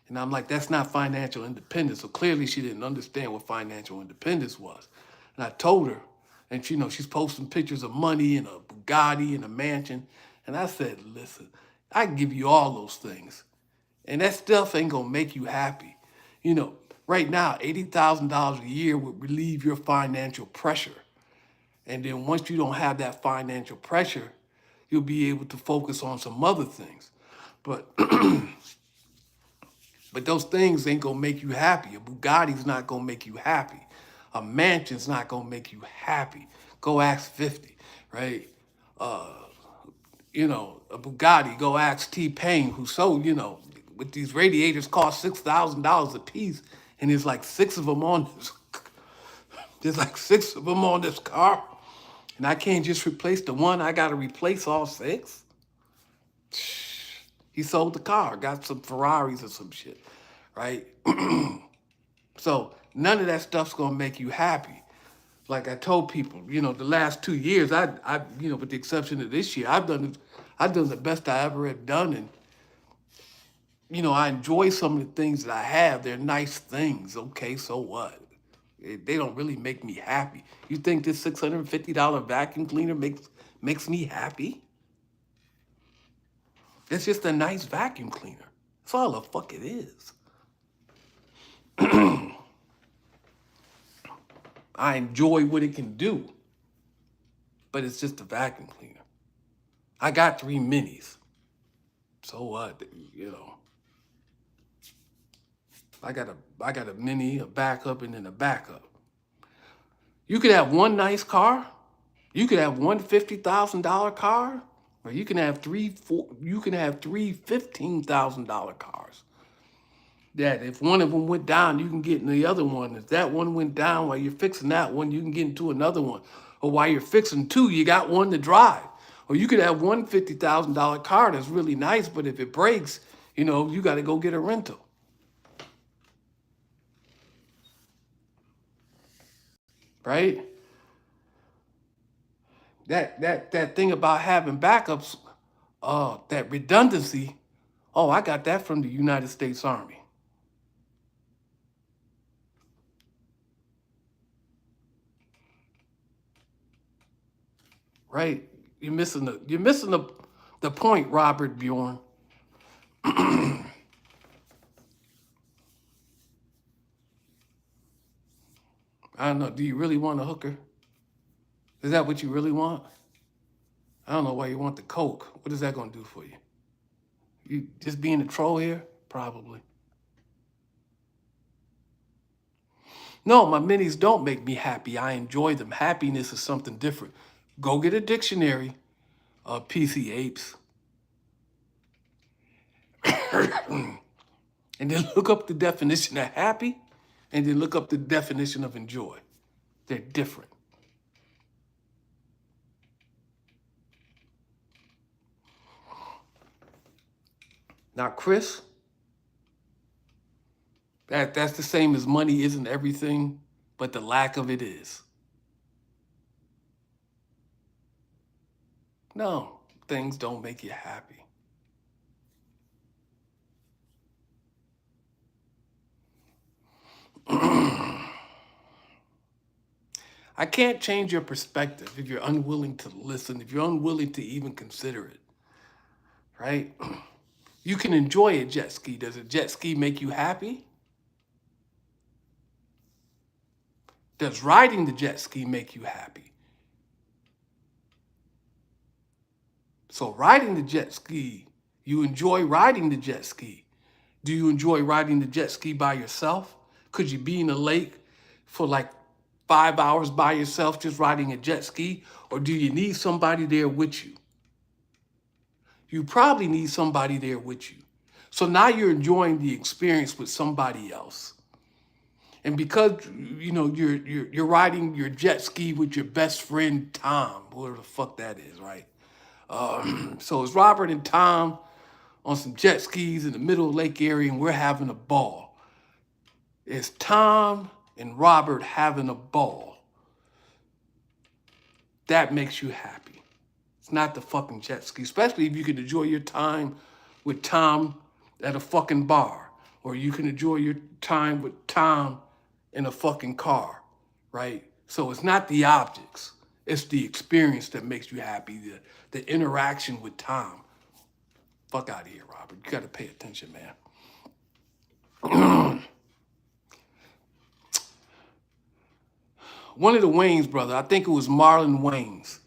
[SPEAKER 1] And I'm like, that's not financial independence. So clearly she didn't understand what financial independence was. And I told her, and she's posting pictures of money and a Bugatti and a mansion. And I said, listen, I can give you all those things. And that stuff ain't gonna make you happy. Right now, $80,000 a year would relieve your financial pressure. And then once you don't have that financial pressure, you'll be able to focus on some other things. But but those things ain't gonna make you happy. A Bugatti's not gonna make you happy. A mansion's not gonna make you happy. Go ask 50, right? Uh, a Bugatti, go ask T-Pain, who sold, with these radiators cost $6,000 a piece, and there's like six of them on this. There's like six of them on this car, and I can't just replace the one. I gotta replace all six. He sold the car, got some Ferraris or some shit, right? So none of that stuff's gonna make you happy. Like I told people, the last 2 years, with the exception of this year, I've done the best I ever have done, and I enjoy some of the things that I have. They're nice things. Okay, so what? They don't really make me happy. You think this $650 vacuum cleaner makes me happy? It's just a nice vacuum cleaner. That's all the fuck it is. I enjoy what it can do, but it's just a vacuum cleaner. I got 3 minis. So what? I got a mini, a backup, and then a backup. You could have one nice car. You could have one $50,000 car, or you can have three $15,000 cars. That if one of them went down, you can get in the other one. If that one went down while you're fixing that one, you can get into another one. Or while you're fixing two, you got one to drive. Or you could have one $50,000 car that's really nice, but if it breaks, you got to go get a rental. Right? That thing about having backups, that redundancy, oh, I got that from the United States Army. Right? You're missing the point, Robert Bjorn. I don't know. Do you really want a hooker? Is that what you really want? I don't know why you want the coke. What is that going to do for you? You just being a troll here? Probably. No, my minis don't make me happy. I enjoy them. Happiness is something different. Go get a dictionary, PC apes, and then look up the definition of happy, and then look up the definition of enjoy. They're different. Now, Chris, that's the same as money isn't everything, but the lack of it is. No, things don't make you happy. I can't change your perspective if you're unwilling to listen, if you're unwilling to even consider it, right? You can enjoy a jet ski. Does a jet ski make you happy? Does riding the jet ski make you happy? So riding the jet ski, you enjoy riding the jet ski. Do you enjoy riding the jet ski by yourself? Could you be in a lake for like 5 hours by yourself just riding a jet ski? Or do you need somebody there with you? You probably need somebody there with you. So now you're enjoying the experience with somebody else. And because you're riding your jet ski with your best friend Tom, whatever the fuck that is, right? So it's Robert and Tom on some jet skis in the middle of Lake Erie, and we're having a ball. It's Tom and Robert having a ball. That makes you happy. It's not the fucking jet ski, especially if you can enjoy your time with Tom at a fucking bar, or you can enjoy your time with Tom in a fucking car, right? So it's not the objects, it's the experience that makes you happy, the interaction with Tom. Fuck out of here, Robert. You gotta pay attention, man. One of the Wayans brother, I think it was Marlon Wayans,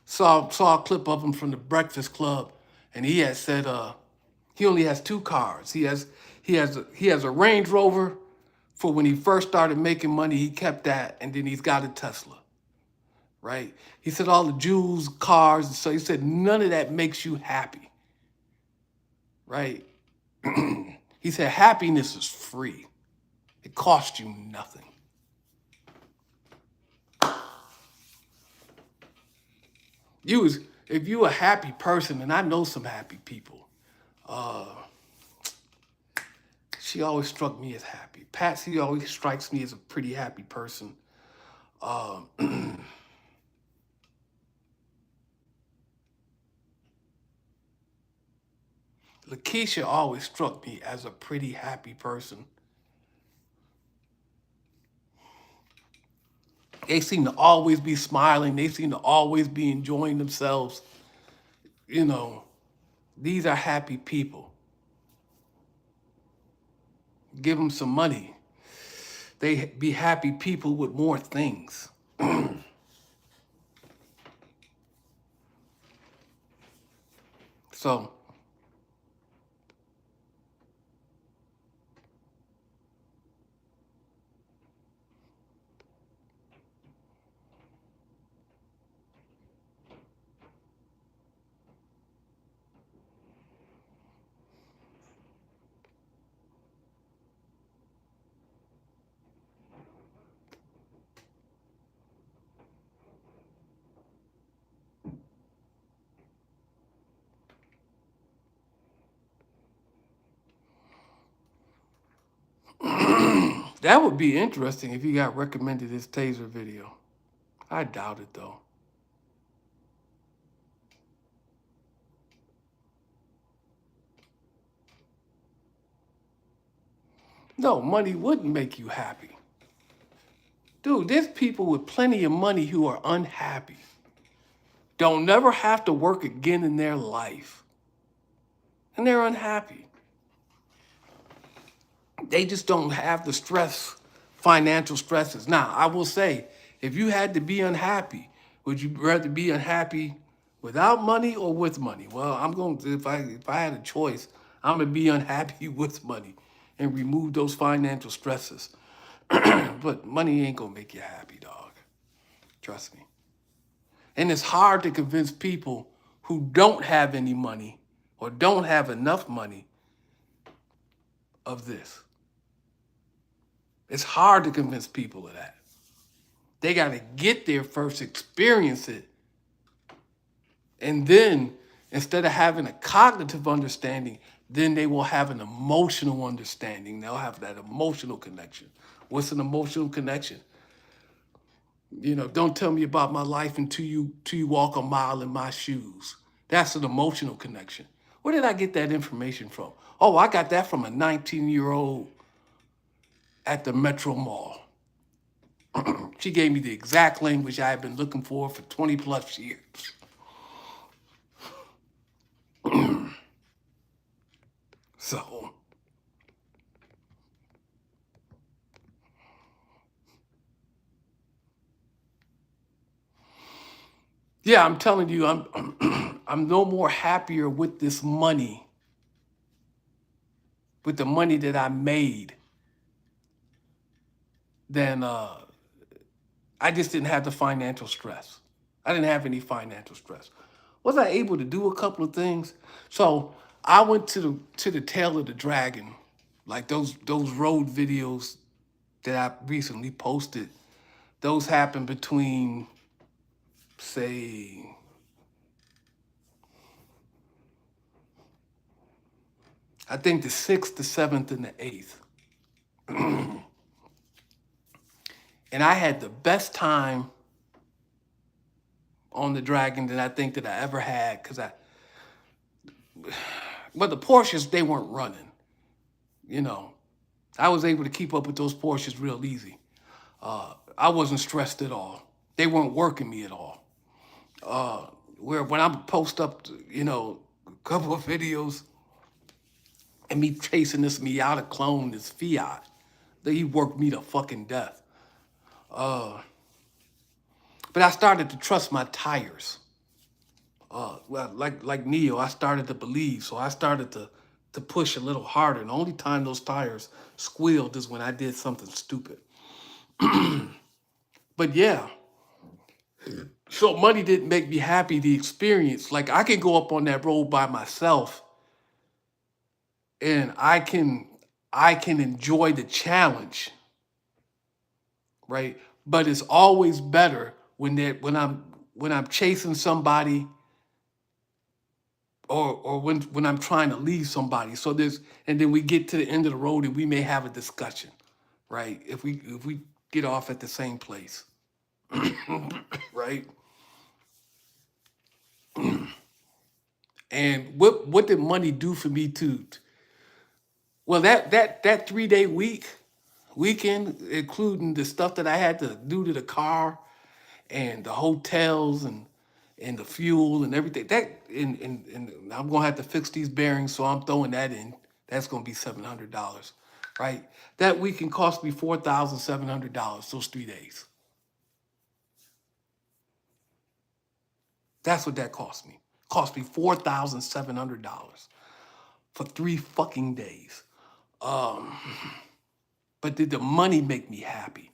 [SPEAKER 1] saw a clip of him from the Breakfast Club, and he had said he only has 2 cars. He has a Range Rover for when he first started making money. He kept that, and then he's got a Tesla, right? He said all the jewels, cars, so he said none of that makes you happy, right? He said happiness is free. It costs you nothing. If you a happy person, and I know some happy people, she always struck me as happy. Patsy always strikes me as a pretty happy person. Lakeisha always struck me as a pretty happy person. They seem to always be smiling. They seem to always be enjoying themselves. You know, these are happy people. Give them some money. They be happy people with more things. So, that would be interesting if he got recommended his taser video. I doubt it, though. No, money wouldn't make you happy. Dude, there's people with plenty of money who are unhappy. Don't never have to work again in their life. And they're unhappy. They just don't have the stress, financial stresses. Now, I will say, if you had to be unhappy, would you rather be unhappy without money or with money? Well, I'm going to, if I had a choice, I'm gonna be unhappy with money and remove those financial stresses. But money ain't gonna make you happy, dog. Trust me. And it's hard to convince people who don't have any money or don't have enough money of this. It's hard to convince people of that. They got to get there first, experience it. And then, instead of having a cognitive understanding, then they will have an emotional understanding. They'll have that emotional connection. What's an emotional connection? You know, don't tell me about my life until you walk a mile in my shoes. That's an emotional connection. Where did I get that information from? Oh, I got that from a 19-year-old at the Metro Mall. She gave me the exact language I had been looking for 20 plus years. So, yeah, I'm telling you, I'm no more happier with this money, with the money that I made, than I just didn't have the financial stress. I didn't have any financial stress. Was I able to do a couple of things? So I went to the tail of the dragon, like those road videos that I recently posted. Those happened between, say, I think the 6th, the 7th, and the 8th. And I had the best time on the dragon that I think that I ever had, because but the Porsches, they weren't running, you know. I was able to keep up with those Porsches real easy. I wasn't stressed at all. They weren't working me at all. Where when I post up, a couple of videos and me chasing this Miata clone, this Fiat, that he worked me to fucking death. But I started to trust my tires. Well, like Neo, I started to believe, so I started to push a little harder. And the only time those tires squealed is when I did something stupid. But yeah, so money didn't make me happy. The experience, like I can go up on that road by myself, and I can enjoy the challenge, right? But it's always better when I'm chasing somebody, or when I'm trying to leave somebody. So and then we get to the end of the road and we may have a discussion, right? If we get off at the same place, right? And what did money do for me too? Well, that 3 day weekend, including the stuff that I had to do to the car and the hotels and the fuel and everything. And I'm gonna have to fix these bearings, so I'm throwing that in. That's gonna be $700, right? That weekend cost me $4,700. Those 3 days. That's what that cost me. Cost me $4,700 for 3 fucking days. Um, but did the money make me happy?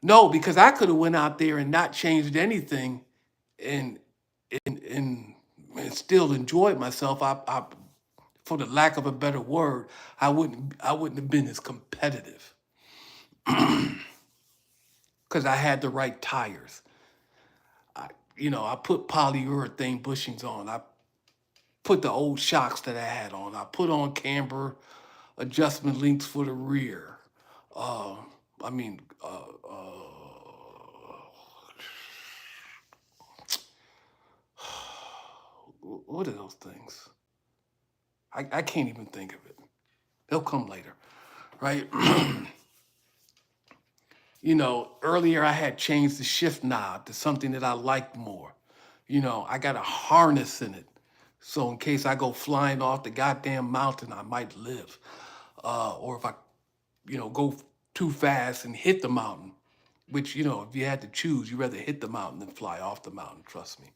[SPEAKER 1] No, because I could have went out there and not changed anything, and and and still enjoyed myself. For the lack of a better word, I wouldn't have been as competitive because I had the right tires. I put polyurethane bushings on. I put the old shocks that I had on. I put on camber adjustment links for the rear. Uh, I mean, what are those things? I can't even think of it. They'll come later. right? You know, earlier I had changed the shift knob to something that I liked more. You know, I got a harness in it. So in case I go flying off the goddamn mountain, I might live. Or if I, you know, go too fast and hit the mountain, which, you know, if you had to choose, you'd rather hit the mountain than fly off the mountain, trust me.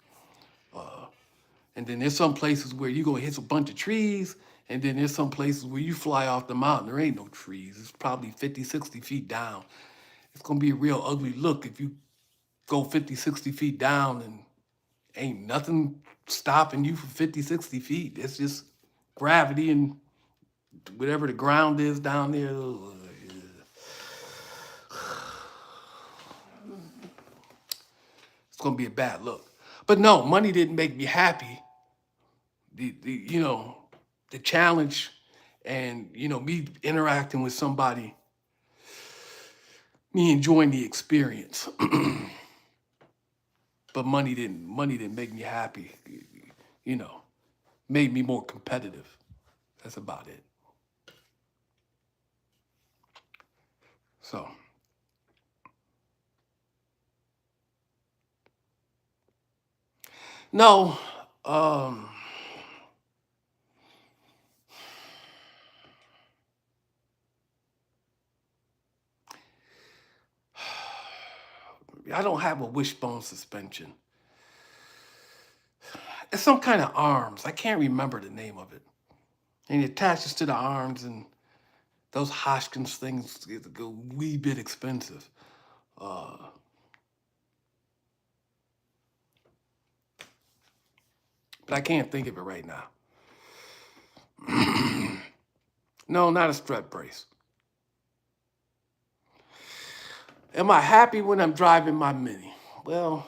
[SPEAKER 1] And then there's some places where you're gonna hit a bunch of trees, and then there's some places where you fly off the mountain, there ain't no trees. It's probably 50, 60 feet down. It's gonna be a real ugly look if you go 50, 60 feet down and ain't nothing stopping you for 50, 60 feet. It's just gravity and whatever the ground is down there. It's gonna be a bad look. But no, money didn't make me happy. You know, the challenge and you know me interacting with somebody, me enjoying the experience. But money didn't make me happy. You know, made me more competitive. That's about it. So no, um, I don't have a wishbone suspension. It's some kind of arms. I can't remember the name of it. And it attaches to the arms, and those Hoskins things get a wee bit expensive. Uh, but I can't think of it right now. No, not a strep brace. Am I happy when I'm driving my Mini? Well,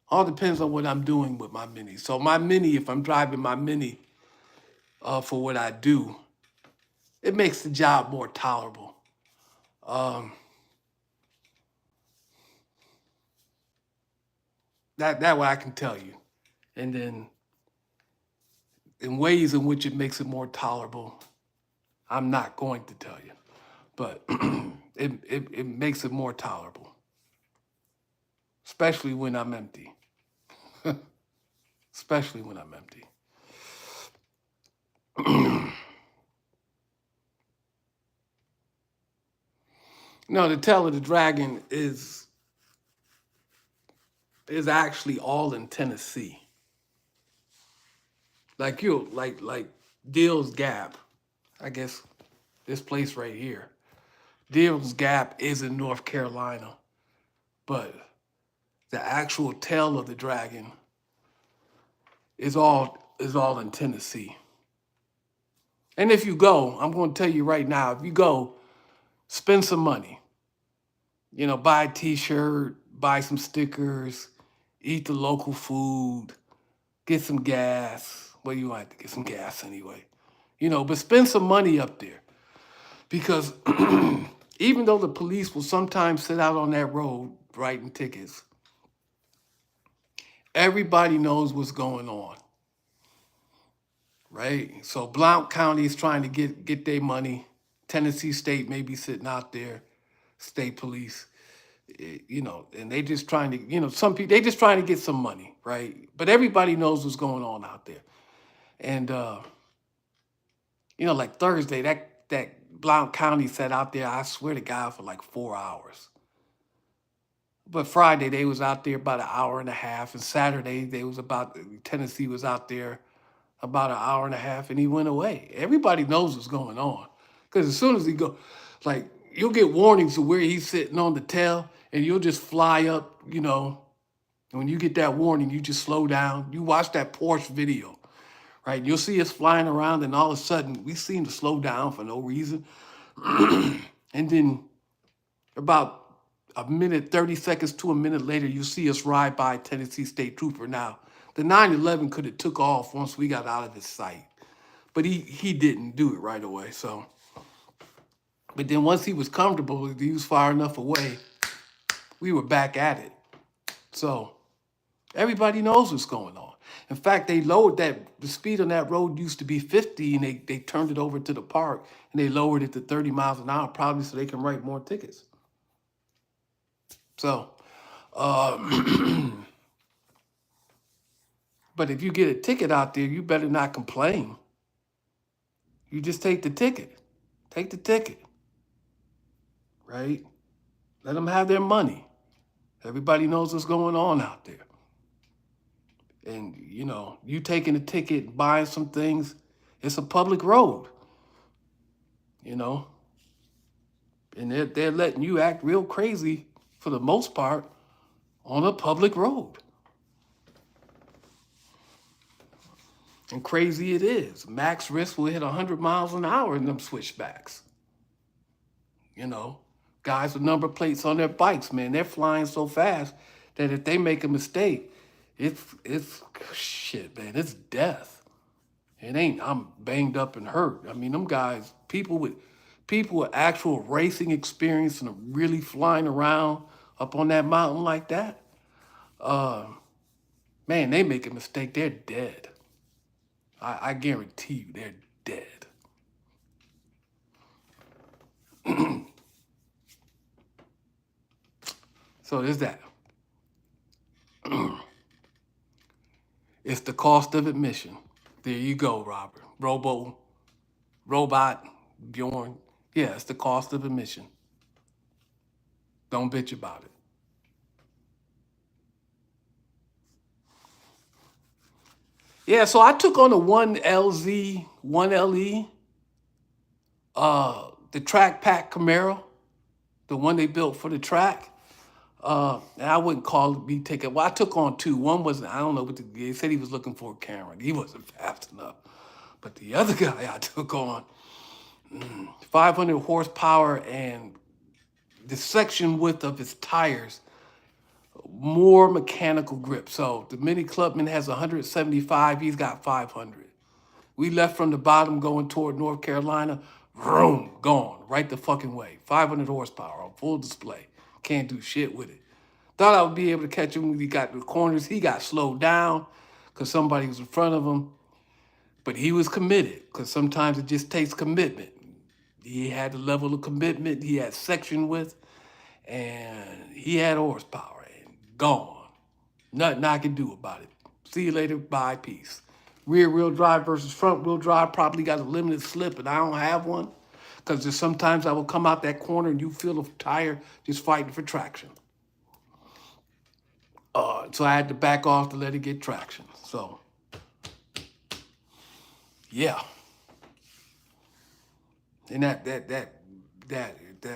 [SPEAKER 1] all depends on what I'm doing with my Mini. So my Mini, if I'm driving my Mini for what I do, it makes the job more tolerable. Um, that way I can tell you. And then in ways in which it makes it more tolerable, I'm not going to tell you. But it makes it more tolerable, especially when I'm empty. Especially when I'm empty. No, the tail of the dragon is actually all in Tennessee. Like you, like Deal's Gap. I guess this place right here. Deal's Gap is in North Carolina, but the actual tail of the dragon is all in Tennessee. And if you go, I'm going to tell you right now, if you go, spend some money. You know, buy a T-shirt, buy some stickers, eat the local food, get some gas. Well, you might have to get some gas anyway. You know, but spend some money up there because even though the police will sometimes sit out on that road writing tickets, everybody knows what's going on, right? So Blount County is trying to get their money. Tennessee State may be sitting out there, state police, you know, and they just trying to, you know, some people they just trying to get some money, right? But everybody knows what's going on out there, and you know, like Thursday, that Blount County sat out there. I swear to God, for like 4 hours. But Friday they was out there about an hour and a half, and Saturday they was about Tennessee was out there about an hour and a half, and he went away. Everybody knows what's going on, because as soon as he go, like you'll get warnings of where he's sitting on the tail, and you'll just fly up. You know, when you get that warning, you just slow down. You watch that Porsche video, right? You'll see us flying around, and all of a sudden we seem to slow down for no reason, and then about a minute, 30 seconds to a minute later, you see us ride by Tennessee State Trooper. Now, the 911 could have took off once we got out of his sight, but he didn't do it right away. So, but then once he was comfortable, he was far enough away, we were back at it. So everybody knows what's going on. In fact, they lowered the speed on that road used to be 50 and they turned it over to the park and they lowered it to 30 miles an hour, probably so they can write more tickets. So, but if you get a ticket out there, you better not complain. You just take the ticket. Take the ticket, right? Let them have their money. Everybody knows what's going on out there. And, you know, you taking a ticket, buying some things, it's a public road, you know. And they're letting you act real crazy for the most part on a public road. And crazy it is. Max risk will hit 100 miles an hour in them switchbacks. You know, guys with number plates on their bikes, man, they're flying so fast that if they make a mistake, it's shit, man, it's death. It ain't I'm banged up and hurt. I mean, them guys, people with actual racing experience and are really flying around up on that mountain like that, man, they make a mistake, they're dead. I guarantee you they're dead. So there's that. It's the cost of admission. There you go, Robert. Robot, Bjorn. Yeah, it's the cost of admission. Don't bitch about it. Yeah, so I took on the 1LZ, 1LE, the track pack Camaro, the one they built for the track. And I wouldn't call it me taking. Well, I took on two. One was, I don't know what they said he was looking for a camera. He wasn't fast enough. But the other guy I took on, 500 horsepower and the section width of his tires, more mechanical grip. So the Mini Clubman has 175, he's got 500. We left from the bottom going toward North Carolina, vroom, gone, right the fucking way. 500 horsepower on full display. Can't do shit with it. Thought I would be able to catch him when he got to the corners. He got slowed down because somebody was in front of him. But he was committed because sometimes it just takes commitment. He had the level of commitment, he had section width, and he had horsepower and gone. Nothing I can do about it. See you later, bye, peace. Rear wheel drive versus front wheel drive probably got a limited slip and I don't have one because there's sometimes I will come out that corner and you feel the tire just fighting for traction. So I had to back off to let it get traction. So, yeah. And that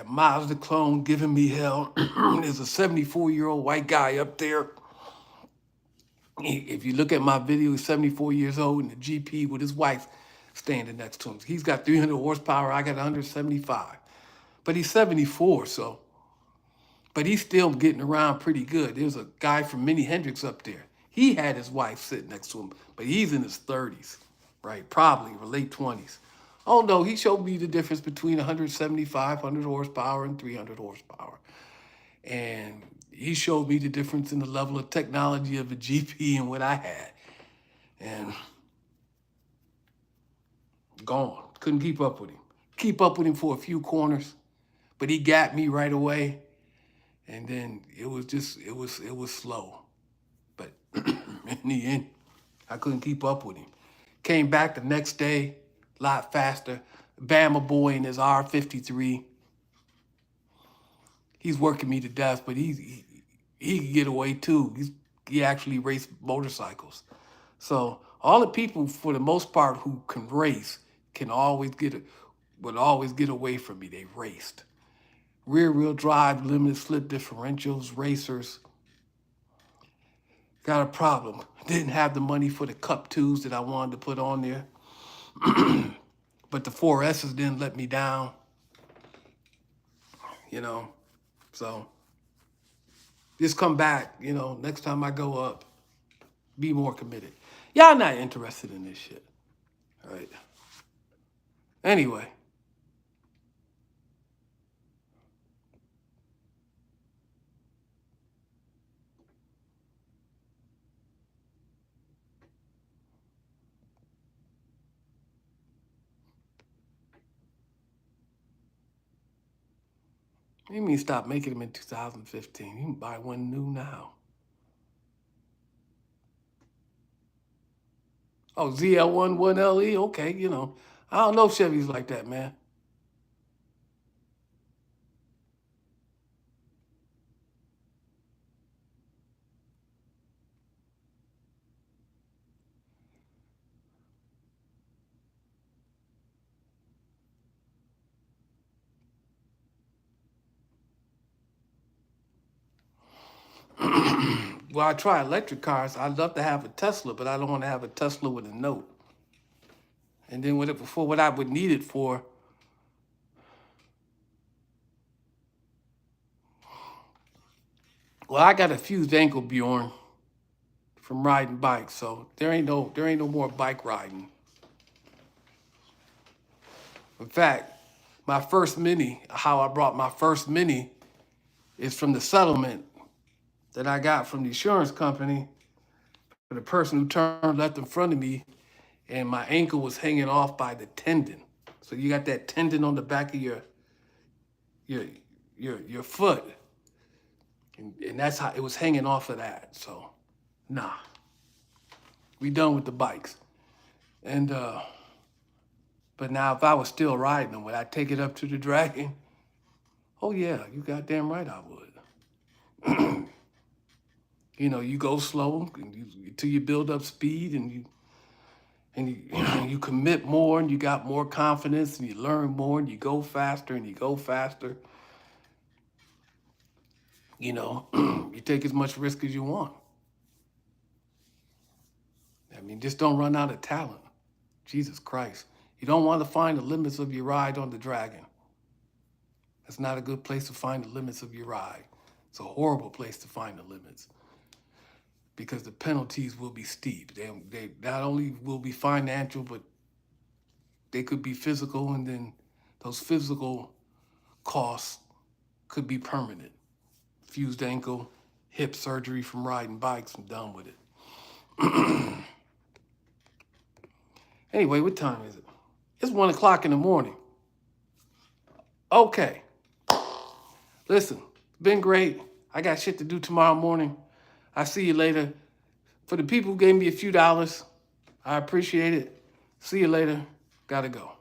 [SPEAKER 1] Mazda clone giving me hell. There's a 74-year-old white guy up there. If you look at my video, he's 74 years old in the GP with his wife standing next to him. He's got 300 horsepower. I got 175. But he's 74, so. But he's still getting around pretty good. There's a guy from Mini Hendrix up there. He had his wife sitting next to him, but he's in his 30s, right? Probably or late 20s. Oh no, he showed me the difference between 175, 100 horsepower and 300 horsepower. And he showed me the difference in the level of technology of a GP and what I had. And gone. Couldn't keep up with him. Keep up with him for a few corners, but he got me right away. And then it was slow. But in the end, I couldn't keep up with him. Came back the next day, a lot faster. Bama boy in his R53. He's working me to death, but he can get away too. He actually raced motorcycles. So all the people, for the most part, who can race would always get away from me. They raced. Rear-wheel drive, limited slip differentials, racers. Got a problem. Didn't have the money for the Cup 2s that I wanted to put on there. But the 4S's didn't let me down. You know, so just come back, you know, next time I go up, be more committed. Y'all not interested in this shit, all right? Anyway. You mean stop making them in 2015? You can buy one new now. Oh, ZL1 1LE? Okay, you know. I don't know Chevys like that, man. Well, I try electric cars. I'd love to have a Tesla, but I don't want to have a Tesla with a note. And then for what I would need it for, well, I got a fused ankle, Bjorn, from riding bikes, so there ain't no more bike riding. In fact, my first Mini, how I brought my first Mini, is from the settlement that I got from the insurance company for the person who turned left in front of me, and my ankle was hanging off by the tendon. So you got that tendon on the back of your your foot, and that's how it was hanging off of that. So, nah, we done with the bikes. And but now if I was still riding them, would I take it up to the dragon? Oh yeah, you goddamn right I would. You know, you go slow until you build up speed, and you commit more, and you got more confidence, and you learn more, and you go faster, and you go faster. You know, you take as much risk as you want. I mean, just don't run out of talent. Jesus Christ. You don't want to find the limits of your ride on the dragon. That's not a good place to find the limits of your ride. It's a horrible place to find the limits because the penalties will be steep. They not only will be financial, but they could be physical, and then those physical costs could be permanent. Fused ankle, hip surgery from riding bikes, I'm done with it. Anyway, what time is it? It's 1 o'clock in the morning. Okay. Listen, been great. I got shit to do tomorrow morning. I'll see you later. For the people who gave me a few dollars, I appreciate it. See you later. Gotta go.